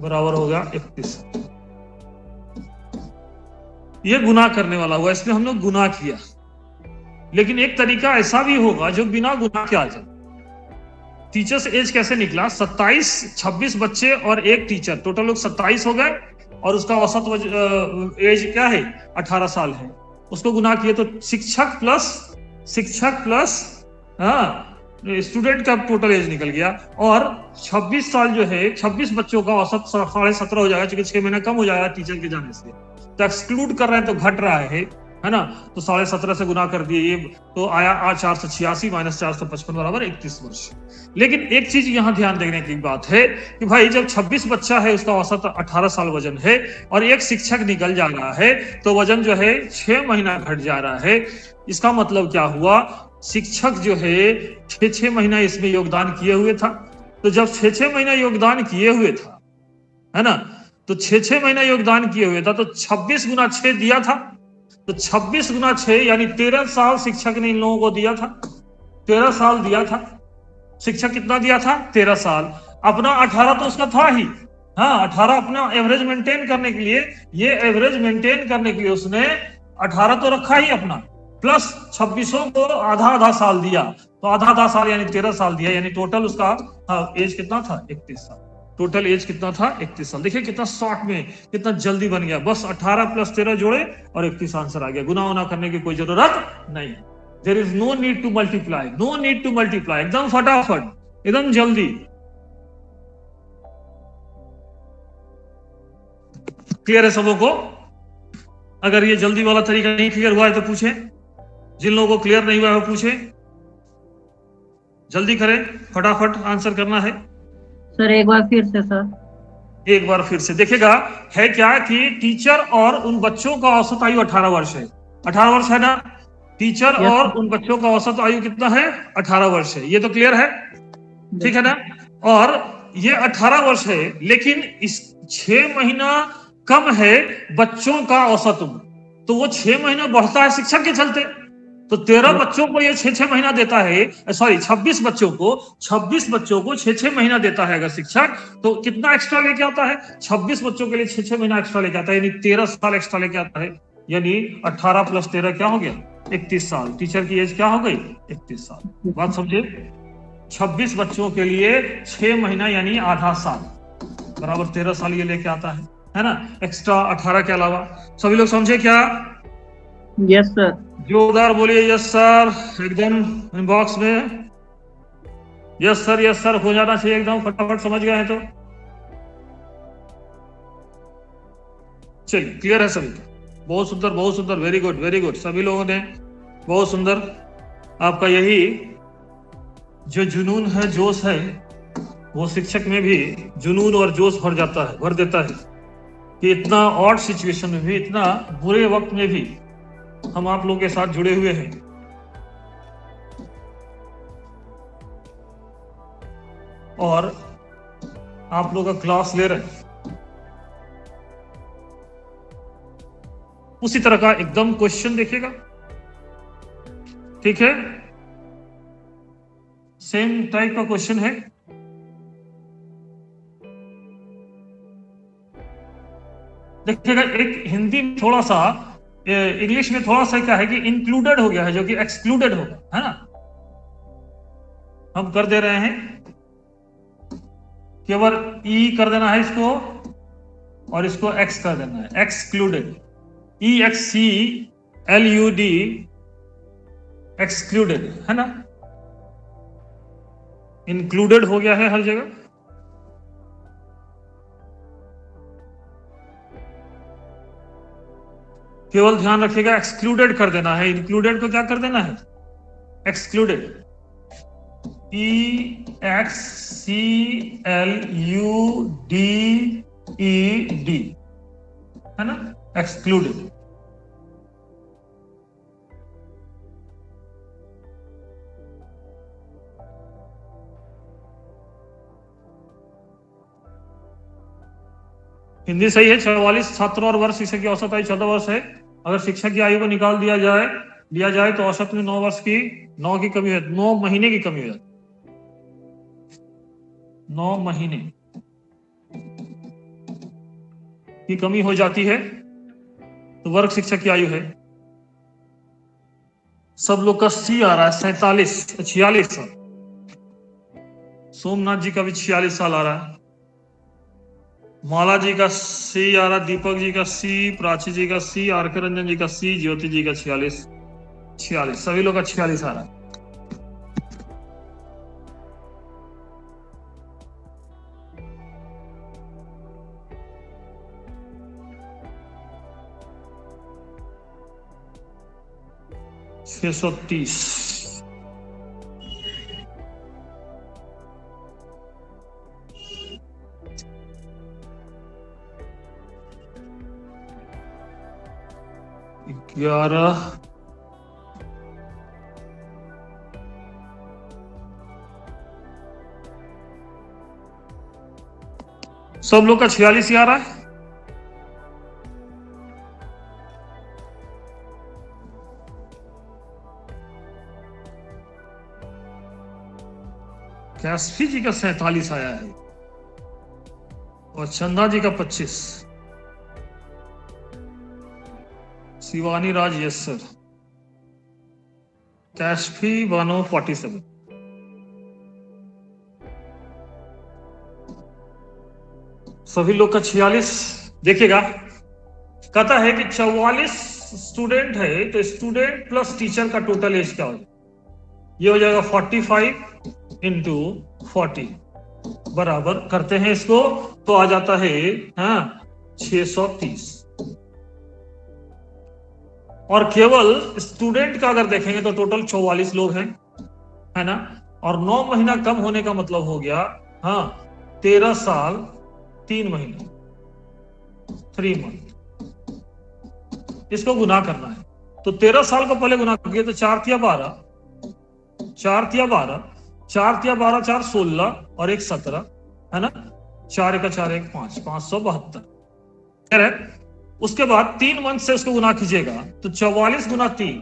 बराबर हो गया 31। ये गुना करने वाला हुआ, इसमें हम लोग गुना किया। लेकिन एक तरीका ऐसा भी होगा जो बिना गुना के आ जाए। टीचर्स एज कैसे निकला? 26 बच्चे और एक टीचर, टोटल लोग 27 हो गए और उसका औसत एज क्या है? 18 साल है। उसको गुना किए तो शिक्षक प्लस स्टूडेंट का टोटल एज निकल गया। और 26 साल जो है, 26 बच्चों का औसत 17.5 हो जाएगा, क्योंकि 6 महीना कम हो जाएगा टीचर के जाने से। तो एक्सक्लूड कर रहे हैं तो घट रहा है ना। तो 17.5 से गुना कर दिए, ये तो आया 486 माइनस 455 बराबर 31 वर्ष। लेकिन एक चीज यहाँ ध्यान देने की बात है कि भाई जब 26 बच्चा है, उसका औसत 18 साल वजन है और एक शिक्षक निकल जा रहा है, तो वजन जो है 6 महीना घट जा रहा है। इसका मतलब क्या हुआ? शिक्षक जो है 6 महीना इसमें योगदान किए हुए था। तो जब 6 महीना योगदान किए हुए था, है ना, तो 6 महीना योगदान किए हुए था, तो 26 गुना 6 दिया था। तो 26 गुना 6 यानी 13 साल शिक्षक ने इन लोगों को दिया था। 13 साल दिया था शिक्षक। कितना दिया था? 13 साल। अपना 18 तो उसका था ही, हाँ 18 अपना एवरेज मेंटेन करने के लिए, ये एवरेज मेंटेन करने के लिए उसने 18 तो रखा ही अपना, प्लस 26 को आधा साल दिया। तो आधा साल यानी 13 साल दिया, यानी टोटल उसका एज कितना था? 31 साल। टोटल एज कितना था? 31 साल। देखिए कितना शॉर्ट में, कितना जल्दी बन गया। बस 18 प्लस 13 जोड़े और 31 आंसर आ गया। गुना वुना करने की कोई जरूरत नहीं। There is no need to multiply, no need to multiply, एकदम फटाफट, एकदम जल्दी। क्लियर है सबों को? अगर ये जल्दी वाला तरीका नहीं क्लियर हुआ है तो पूछे। जिन लोगों को क्लियर नहीं हुआ है वो पूछे। जल्दी करें, फटाफट आंसर करना है। सर एक बार फिर से सर। एक बार फिर से देखिएगा, है क्या कि टीचर और उन बच्चों का औसत आयु 18 वर्ष है। 18 वर्ष है ना? टीचर Yes, और sir. उन बच्चों का औसत आयु कितना है? 18 वर्ष है। ये तो क्लियर है, ठीक है ना? और ये 18 वर्ष है, लेकिन इस 6 महीना कम है बच्चों का औसत उम्र, तो वो 6 महीना बढ़ता है शिक्षक के चलते। तो 13 बच्चों को ये 6 महीना देता है, सॉरी 26 बच्चों को 6 महीना देता है अगर शिक्षक, तो कितना एक्स्ट्रा लेके आता है? 26 बच्चों के लिए 6 महीना एक्स्ट्रा लेके आता है, यानी 13 साल एक्स्ट्रा लेके आता है। यानी 18 प्लस 13 क्या हो गया? 31 साल। टीचर की एज क्या हो गई? 31 साल। बात समझे? 26 बच्चों के लिए 6 महीना यानी आधा साल बराबर 13 साल ये लेके आता है ना, एक्स्ट्रा 18 के अलावा। सभी लोग समझे क्या? Yes sir. जोरदार बोलिए यस सर, एकदम इनबॉक्स में यस सर हो जाना चाहिए एकदम फटाफट। समझ गए हैं तो चलिए, क्लियर है सभी? बहुत सुंदर, वेरी गुड। सभी लोगों ने बहुत सुंदर। आपका यही जो जुनून है, जोश है, वो शिक्षक में भी जुनून और जोश भर देता है कि इतना ऑड सिचुएशन में भी, इतना बुरे वक्त में भी हम आप लोगों के साथ जुड़े हुए हैं। और आप लोग का क्लास ले रहे हैं। उसी तरह का एकदम क्वेश्चन देखिएगा, ठीक है? सेम टाइप का क्वेश्चन है। देखिएगा, एक हिंदी में थोड़ा सा, इंग्लिश में थोड़ा सा क्या है कि इंक्लूडेड हो गया है, जो कि एक्सक्लूडेड होगा, है ना। हम कर दे रहे हैं, केवल ई कर देना है इसको और इसको एक्स कर देना है, एक्सक्लूडेड, EXCLUD, एक्सक्लूडेड, है ना। इंक्लूडेड हो गया है हर जगह। केवल ध्यान रखिएगा, एक्सक्लूडेड कर देना है, इंक्लूडेड को क्या कर देना है? एक्सक्लूडेड, EXCLUDED, है ना, एक्सक्लूडेड। हिंदी सही है। 44 छात्रों और वर्ष शिक्षक की औसत आयु 14 वर्ष है। अगर शिक्षक की आयु को निकाल दिया जाए तो औसत में 9 की कमी है, 9 महीने की कमी हो जाती। 9 महीने की कमी हो जाती है तो वर्ग शिक्षक की आयु है, सब लोग का सी आ रहा है 46 साल। सोमनाथ जी का भी 46 साल आ रहा है, माला जी का सी आ रहा है, दीपक जी का सी, प्राची जी का सी, आर के रंजन जी का सी, ज्योति जी का 46, सभी लोग का 46 आ रहा है। छह 630 11 सब लोग का 46 ही आ रहा है। कैस्फी जी का 47 आया है और चंदा जी का 25। शिवानी राज यस सर। कैस्फी बानो 47। सभी लोग का 46। देखिएगा, कहता है कि 44 स्टूडेंट है तो स्टूडेंट प्लस टीचर का टोटल एज क्या हो जाएगा? ये हो जाएगा 45 इंटू 40 बराबर करते हैं इसको तो आ जाता है 630। और केवल स्टूडेंट का अगर देखेंगे तो टोटल 44 लोग हैं, है ना। और 9 महीना कम होने का मतलब हो गया 13 साल 3 महीने 3 मंथ। इसको गुना करना है तो 13 साल को पहले गुना किया तो 4 तिया 12, 4 तिया 12, 4 तिया 12, 4 16 और 1 17, है ना। 4 1 4 1 5, 572 है। उसके बाद 3 मंथ से उसको गुना कीजिएगा तो 44 गुना 3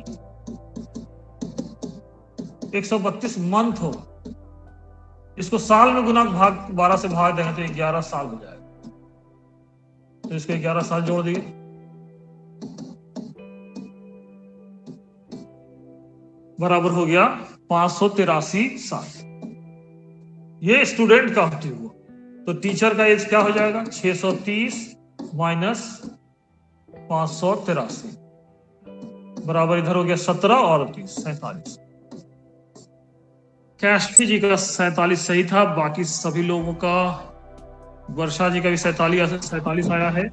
132 मंथ होगा। इसको साल में गुना भाग 12 से भाग देंगे तो 11 साल हो जाएगा। तो इसको 11 साल जोड़ दिए, बराबर हो गया 583 साल। ये स्टूडेंट का होते हुआ तो टीचर का एज क्या हो जाएगा? 630 माइनस 583 बराबर इधर हो गया 17 और 30 47। कैशफी जी का 47 सही था। बाकी सभी लोगों का, वर्षा जी का भी 47 आया है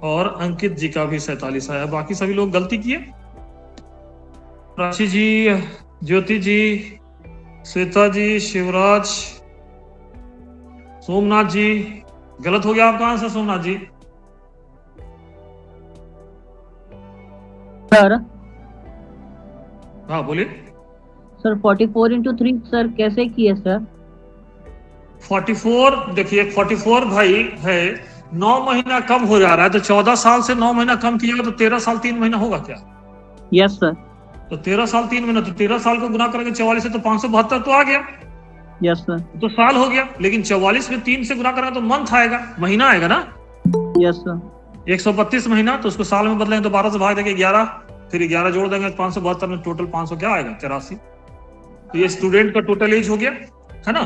और अंकित जी का भी 47 आया। बाकी सभी लोग गलती किए। प्राची जी, ज्योति जी, श्वेता जी, शिवराज, सोमनाथ जी, गलत हो गया आपका आंसर सोमनाथ जी। सर हाँ बोलिए। सर 44 इंटू 3 सर कैसे किए सर? 44 देखिए 44 भाई है 9 महीना कम हो जा रहा है तो 14 साल से 9 महीना कम किया तो 13 साल 3 महीना होगा क्या? Yes sir. तो 13 साल 3 महीना तो 13 साल को गुना करेंगे 44 से तो 572 तो आ गया। Yes sir. तो साल हो गया। लेकिन 44 में 3 से गुना करेंगे तो मंथ आएगा, महीना आएगा ना। Yes sir. 132 महीना तो उसको साल में बदलेंगे तो 12 से भाग देंगे 11, फिर 11 जोड़ देंगे 572 में टोटल 500 क्या आएगा? 83। तो ये स्टूडेंट का टोटल एज हो गया, है ना,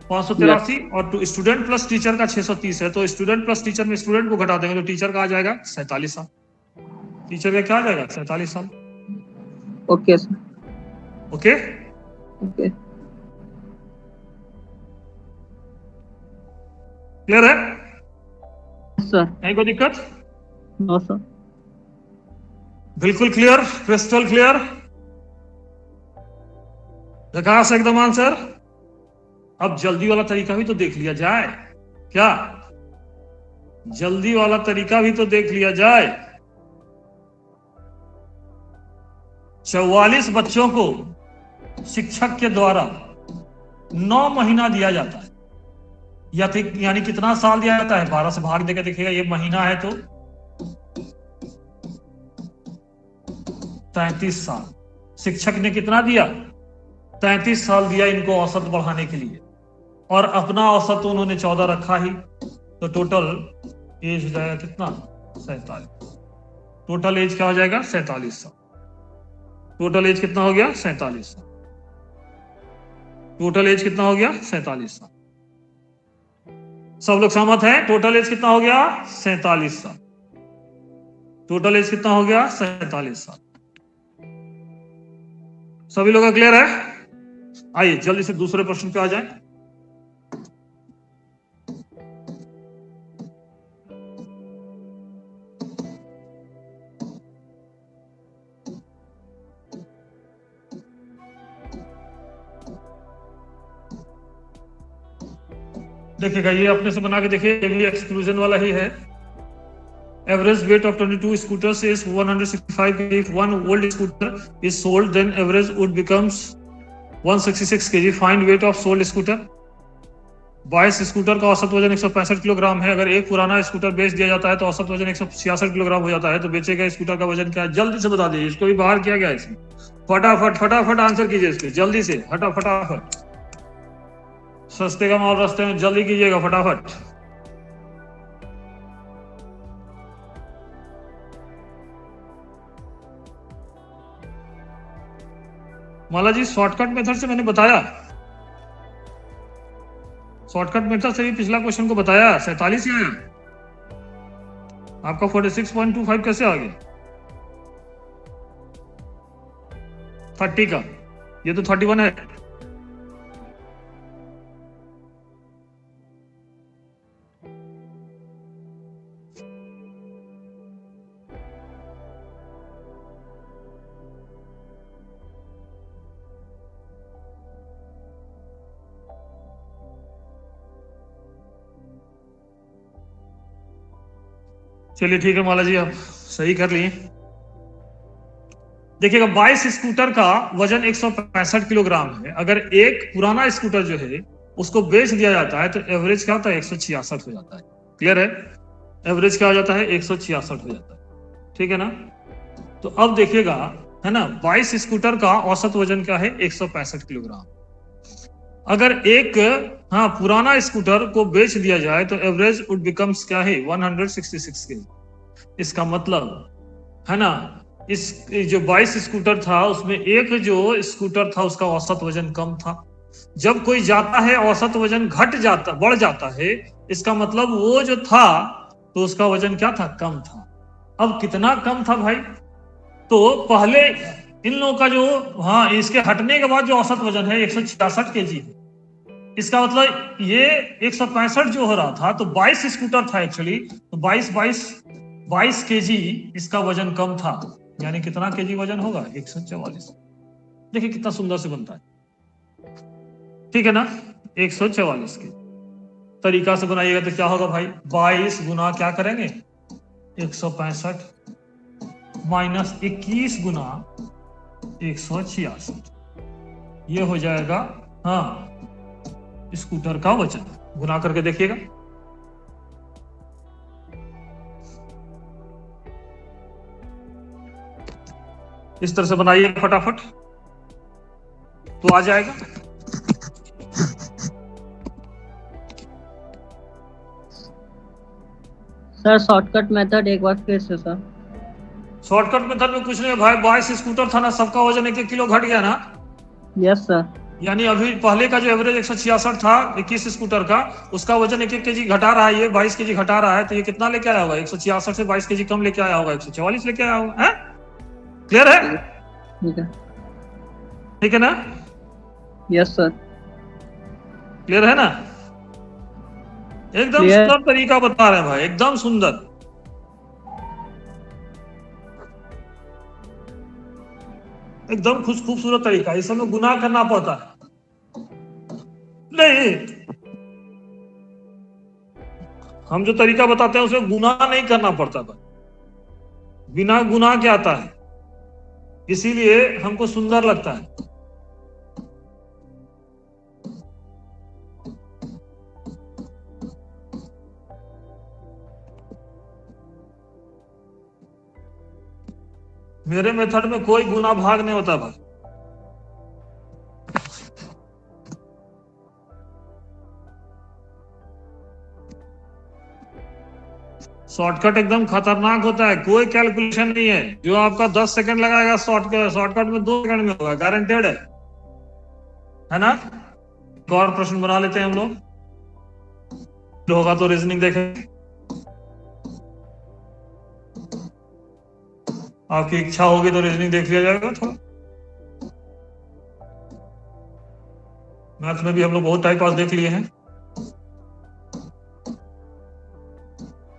583। और स्टूडेंट प्लस टीचर का 630 है तो स्टूडेंट प्लस टीचर में स्टूडेंट को घटा देंगे तो टीचर का आ जाएगा 47 साल। टीचर का क्या आ जाएगा? 47 साल। Okay sir. Okay okay clear है? सर। कहीं कोई दिक्कत? No sir. बिल्कुल क्लियर, क्रिस्टल क्लियर। प्रकाश एकदम आंसर। अब जल्दी वाला तरीका भी तो देख लिया जाए क्या? जल्दी वाला तरीका भी तो देख लिया जाए। 44 बच्चों को शिक्षक के द्वारा 9 महीना दिया जाता है, यानी कितना साल दिया जाता है? 12 से भाग देकर देखिएगा, ये महीना है तो 33 साल। शिक्षक ने कितना दिया? 33 साल दिया इनको औसत बढ़ाने के लिए। और अपना औसत तो उन्होंने 14 रखा ही, तो टोटल एज हो जाएगा कितना, 47। टोटल एज क्या हो जाएगा, 47 साल। टोटल एज कितना हो गया, 47 साल। टोटल एज कितना हो गया, 47 साल। सब लोग सहमत हैं? टोटल एज कितना हो गया, 47 साल। टोटल एज कितना हो गया, 47 साल। सभी लोग का क्लियर है? आइए जल्दी से दूसरे प्रश्न पे आ जाएं। देखिएगा, ये अपने से बना के देखिए, ये भी एक्सक्लूजन वाला ही है। Average weight of 22 scooters is 165 kg. If one old scooter is sold, then average would becomes 166 kg. Find weight of sold scooter. 22 scooter का औसत वजन 165 किलोग्राम है। अगर एक पुराना स्कूटर बेच दिया जाता है तो औसत वजन 166 किलोग्राम हो जाता है। तो बेचे गए स्कूटर का वजन क्या है, जल्दी से बता दीजिए। इसको भी बाहर किया गया है इसमें। फटाफट फटाफट आंसर कीजिए इसके, जल्दी से फटाफट। सस्ते का माल रास्ते में, जल्दी कीजिएगा फटाफट। माला जी, शॉर्टकट मेथड से मैंने बताया, शॉर्टकट मेथड से भी पिछला क्वेश्चन को बताया। 47 ही आया आपका। 46.25 कैसे आ गया 30 का? ये तो 31 है। चलिए ठीक है माला जी, आप सही कर लिए। देखिएगा, 22 स्कूटर का वजन 165 किलोग्राम है। अगर एक पुराना स्कूटर जो है उसको बेच दिया जाता है तो एवरेज क्या होता है, 166 हो जाता है। क्लियर है? एवरेज क्या हो जाता है, 166 हो जाता है। ठीक है ना? तो अब देखिएगा, है ना, 22 स्कूटर का औसत वजन क्या है, 165 किलोग्राम। अगर एक पुराना स्कूटर को बेच दिया जाए तो एवरेज वुड बिकम्स क्या है, 166 के। इसका मतलब है ना, इस जो 22 स्कूटर था उसमें एक जो स्कूटर था उसका औसत वजन कम था। जब कोई जाता है औसत वजन बढ़ जाता है, इसका मतलब वो जो था तो उसका वजन क्या था, कम था। अब कितना कम था भाई? तो पहले इन लोगों का जो इसके हटने के बाद जो औसत वजन है 166 केजी है। इसका मतलब ये 165 जो हो रहा था, तो 22 स्कूटर था एक्चुअली, तो 22 केजी इसका वजन कम था। यानी कितना केजी वजन होगा, 144। देखिए कितना सुंदर से बनता है। ठीक है ना? 144 के तरीका से बनाइएगा तो क्या होगा भाई, 22 गुना क्या करेंगे, 165 माइनस 21 गुना 166, ये हो जाएगा स्कूटर का वजन। गुना करके देखिएगा। इस तरह से बनाइए फटाफट, तो आ जाएगा। सर शॉर्टकट मेथड एक बार फिर से सर। शॉर्टकट मेथड में कुछ नहीं है भाई, 22 स्कूटर था ना, सबका वजन 1 किलो घट गया ना। Yes sir. यानी अभी पहले का जो एवरेज 166 था 21 स्कूटर का, उसका वजन 1 केजी घटा रहा है, ये 22 केजी घटा रहा है। तो ये कितना लेके आया होगा, 166 से 22 केजी कम लेके आया होगा, 144 लेके आया होगा। है? क्लियर है? ठीक है ना? Yes sir. क्लियर है ना? एकदम सुंदर तरीका बता रहे हैं भाई, एकदम सुंदर। एकदम खूबसूरत तरीका। इस समय गुना करना पड़ता है नहीं, हम जो तरीका बताते हैं उसमें गुना नहीं करना पड़ता भाई, बिना गुना के आता है, इसीलिए हमको सुंदर लगता है। मेरे मेथड में कोई गुना भाग नहीं होता भाई। शॉर्टकट एकदम खतरनाक होता है, कोई कैलकुलेशन नहीं है। जो आपका 10 सेकंड लगाएगा शॉर्टकट में 2 सेकंड में होगा, गारंटेड है ना। एक और प्रश्न बना लेते हैं हम लोग, होगा तो रीजनिंग देखें। आपकी इच्छा होगी तो रीजनिंग देख लिया जाएगा थोड़ा। मैथ्स में भी हम लोग बहुत टाइप पास देख लिए हैं।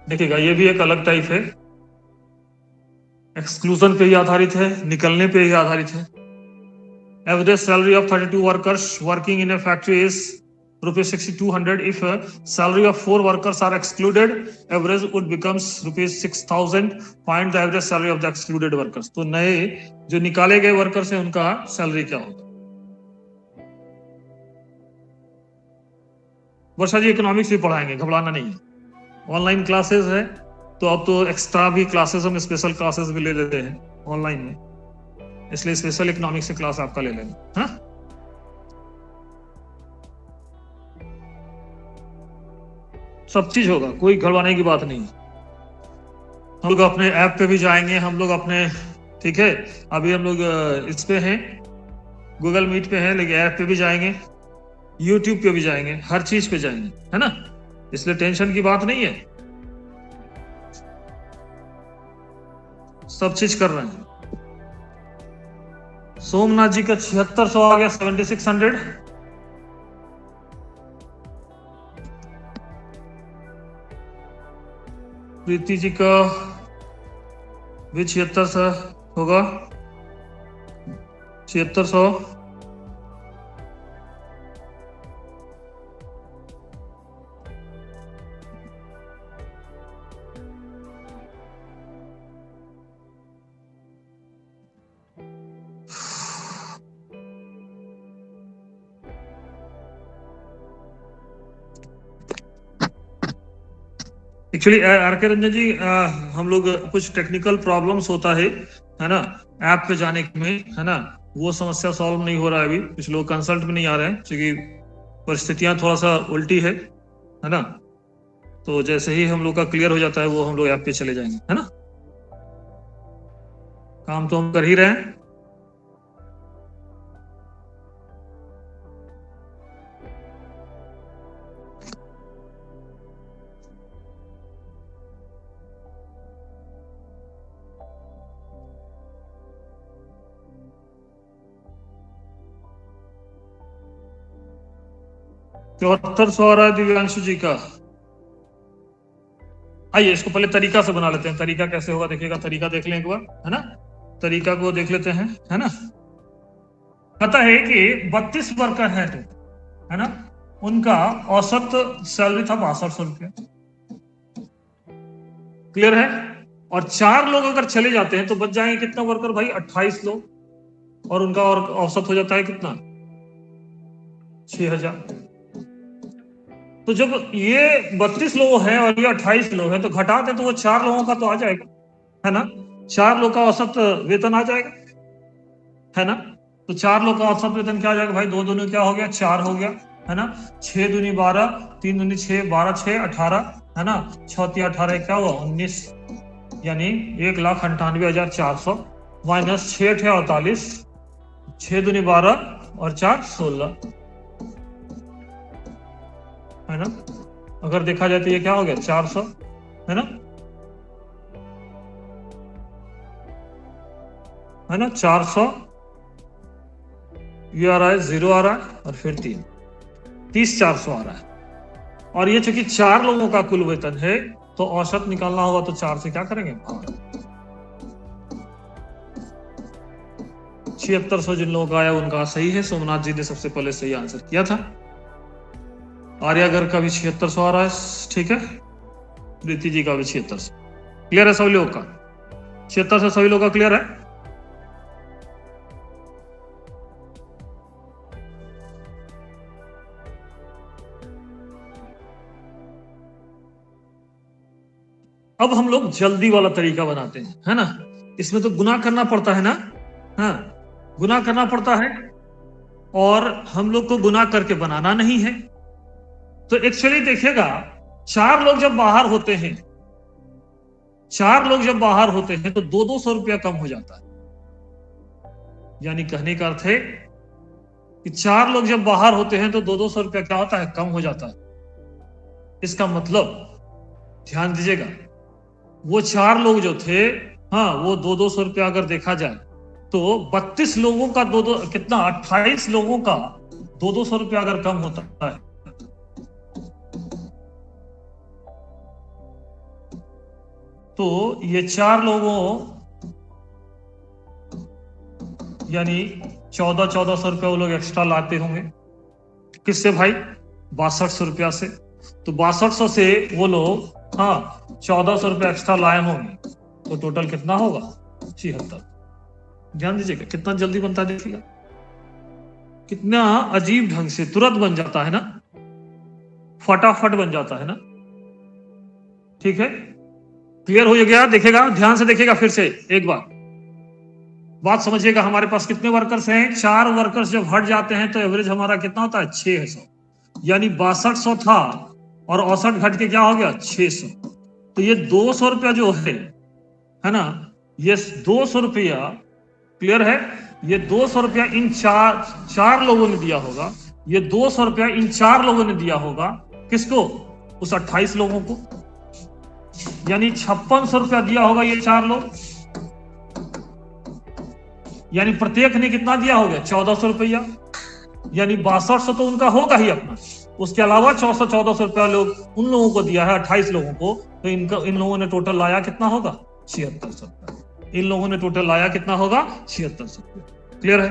देखिएगा, ये भी एक अलग टाइप है, एक्सक्लूजन पे ही आधारित है, निकलने पे ही आधारित है। Average salary of 32 workers working in A factory is ₹6200. If salary of 4 workers are excluded, average would becomes ₹6000. Find the average salary of the excluded workers. तो नए जो निकाले गए वर्कर्स हैं उनका सैलरी क्या होगा। वर्षा जी इकोनॉमिक्स भी पढ़ाएंगे, घबराना नहीं है। ऑनलाइन क्लासेस है तो अब तो एक्स्ट्रा भी क्लासेस, हम स्पेशल क्लासेस भी ले लेते हैं ऑनलाइन में, इसलिए स्पेशल इकोनॉमिक्स की क्लास आपका ले लेंगे। हाँ, सब चीज होगा, कोई घबराने की बात नहीं। हम लोग अपने ऐप पे भी जाएंगे, हम लोग अपने, ठीक है, अभी हम लोग इस पे हैं, गूगल मीट पे हैं, लेकिन ऐप पे भी जाएंगे, यूट्यूब पे भी जाएंगे, हर चीज पे जाएंगे, है ना। इसलिए टेंशन की बात नहीं है, सब चीज कर रहे हैं। सोमनाथ जी का 7600 आ गया, 7600। प्रीति जी का भी 7600 होगा, 7600। एक्चुअली आर के रंजन जी, हम लोग कुछ टेक्निकल प्रॉब्लम्स होता है ना, ऐप पे जाने में, है ना, वो समस्या सॉल्व नहीं हो रहा है अभी। कुछ लोग कंसल्ट में नहीं आ रहे हैं क्योंकि परिस्थितियां थोड़ा सा उल्टी है ना। तो जैसे ही हम लोग का क्लियर हो जाता है वो हम लोग ऐप पे चले जाएंगे, है ना। काम तो हम कर ही रहे हैं। ₹7400 आ रहा है दिव्यांशु जी का। आइए इसको पहले तरीका से बना लेते हैं। तरीका कैसे होगा देखिएगा, तरीका देख लें एक बार, है ना। तरीका को देख लेते हैं, है ना। पता है कि 32 वर्कर है तो, है ना, उनका औसत सैलरी था ₹6200। क्लियर है। और 4 लोग अगर चले जाते हैं तो बच जाएंगे कितना वर्कर भाई, 28 लोग, और उनका और औसत हो जाता है कितना, 6000। तो जब ये 32 लोग हैं और ये 28 लोग हैं तो घटा दें तो वो 4 लोगों का तो आ जाएगा, है ना। 4 लोग का औसत वेतन आ जाएगा, है ना। तो 4 लोग का औसत वेतन क्या आ जाएगा भाई, 2 दूनी क्या हो गया, 4 हो गया, है ना। 6 दूनी 12, 3 दूनी 6, 12 6 18, है ना। 6 3 18 क्या हुआ, 19, यानी 1,98,400 माइनस 6 × 48, 6 दूनी 12 और 4 16, है ना। अगर देखा जाए तो ये क्या हो गया, 400, है ना, 400। ये आ रहा है 0 आ रहा है और फिर 3, 30,400 आ रहा है। और ये चूंकि 4 लोगों का कुल वेतन है तो औसत निकालना होगा तो 4 से क्या करेंगे, 7600 जिन लोगों का आया उनका सही है। सोमनाथ जी ने सबसे पहले सही आंसर किया था। आर्यागर का भी 7600 आ रहा है, ठीक है। प्रीति जी का भी 7600। क्लियर है सभी लोगों का, 7600 सभी लोगों का क्लियर है। अब हम लोग जल्दी वाला तरीका बनाते हैं, है ना। इसमें तो गुना करना पड़ता है ना, हाँ, गुना करना पड़ता है और हम लोग को गुना करके बनाना नहीं है। तो एक्चुअली देखिएगा, 4 लोग जब बाहर होते हैं 4 लोग जब बाहर होते हैं तो 200 रुपया कम हो जाता है। यानी कहने का अर्थ है कि 4 लोग जब बाहर होते हैं तो 200 रुपया क्या होता है, कम हो जाता है। इसका मतलब ध्यान दीजिएगा, वो 4 लोग जो थे, हाँ, वो 200 रुपया अगर देखा जाए तो 32 लोगों का कितना, 28 लोगों का 200 रुपया अगर कम होता है तो ये 4 लोगों यानी 1400 रुपया वो लोग एक्स्ट्रा लाते होंगे। किससे भाई? 6200 रुपया से। तो 6200 से वो लोग, हाँ, 1400 रुपया एक्स्ट्रा लाए होंगे, तो टोटल कितना होगा? 76। ध्यान दीजिएगा कितना जल्दी बनता है, देखिएगा कितना अजीब ढंग से तुरंत बन जाता है ना, फटाफट बन जाता है ना। ठीक है, क्लियर हो गया? देखेगा, ध्यान से देखिएगा, फिर से एक बात समझिएगा। हमारे पास कितने वर्कर्स हैं? 4 वर्कर्स जब हट जाते हैं तो एवरेज हमारा कितना होता है? 600। यानी 6200 था और 68 घट के क्या हो गया? 600। तो ये 200 रुपया जो है ना, ये 200 रुपया, क्लियर है? ये 200 रुपया इन चार लोगों ने दिया होगा। ये 200 रुपया इन 4 लोगों ने दिया होगा। किसको? उस 28 लोगों को। यानी 5600 रुपया दिया होगा ये 4 लोग। यानी प्रत्येक ने कितना दिया होगा? 1400 रुपया। यानी 6200 तो उनका होगा ही अपना, उसके अलावा 1400 रुपया लोग उन लोगों को दिया है, 28 लोगों को। तो इन लोगों ने टोटल लाया कितना होगा? 7600 रुपया। इन लोगों ने टोटल लाया कितना होगा? 7600 रुपया। क्लियर है?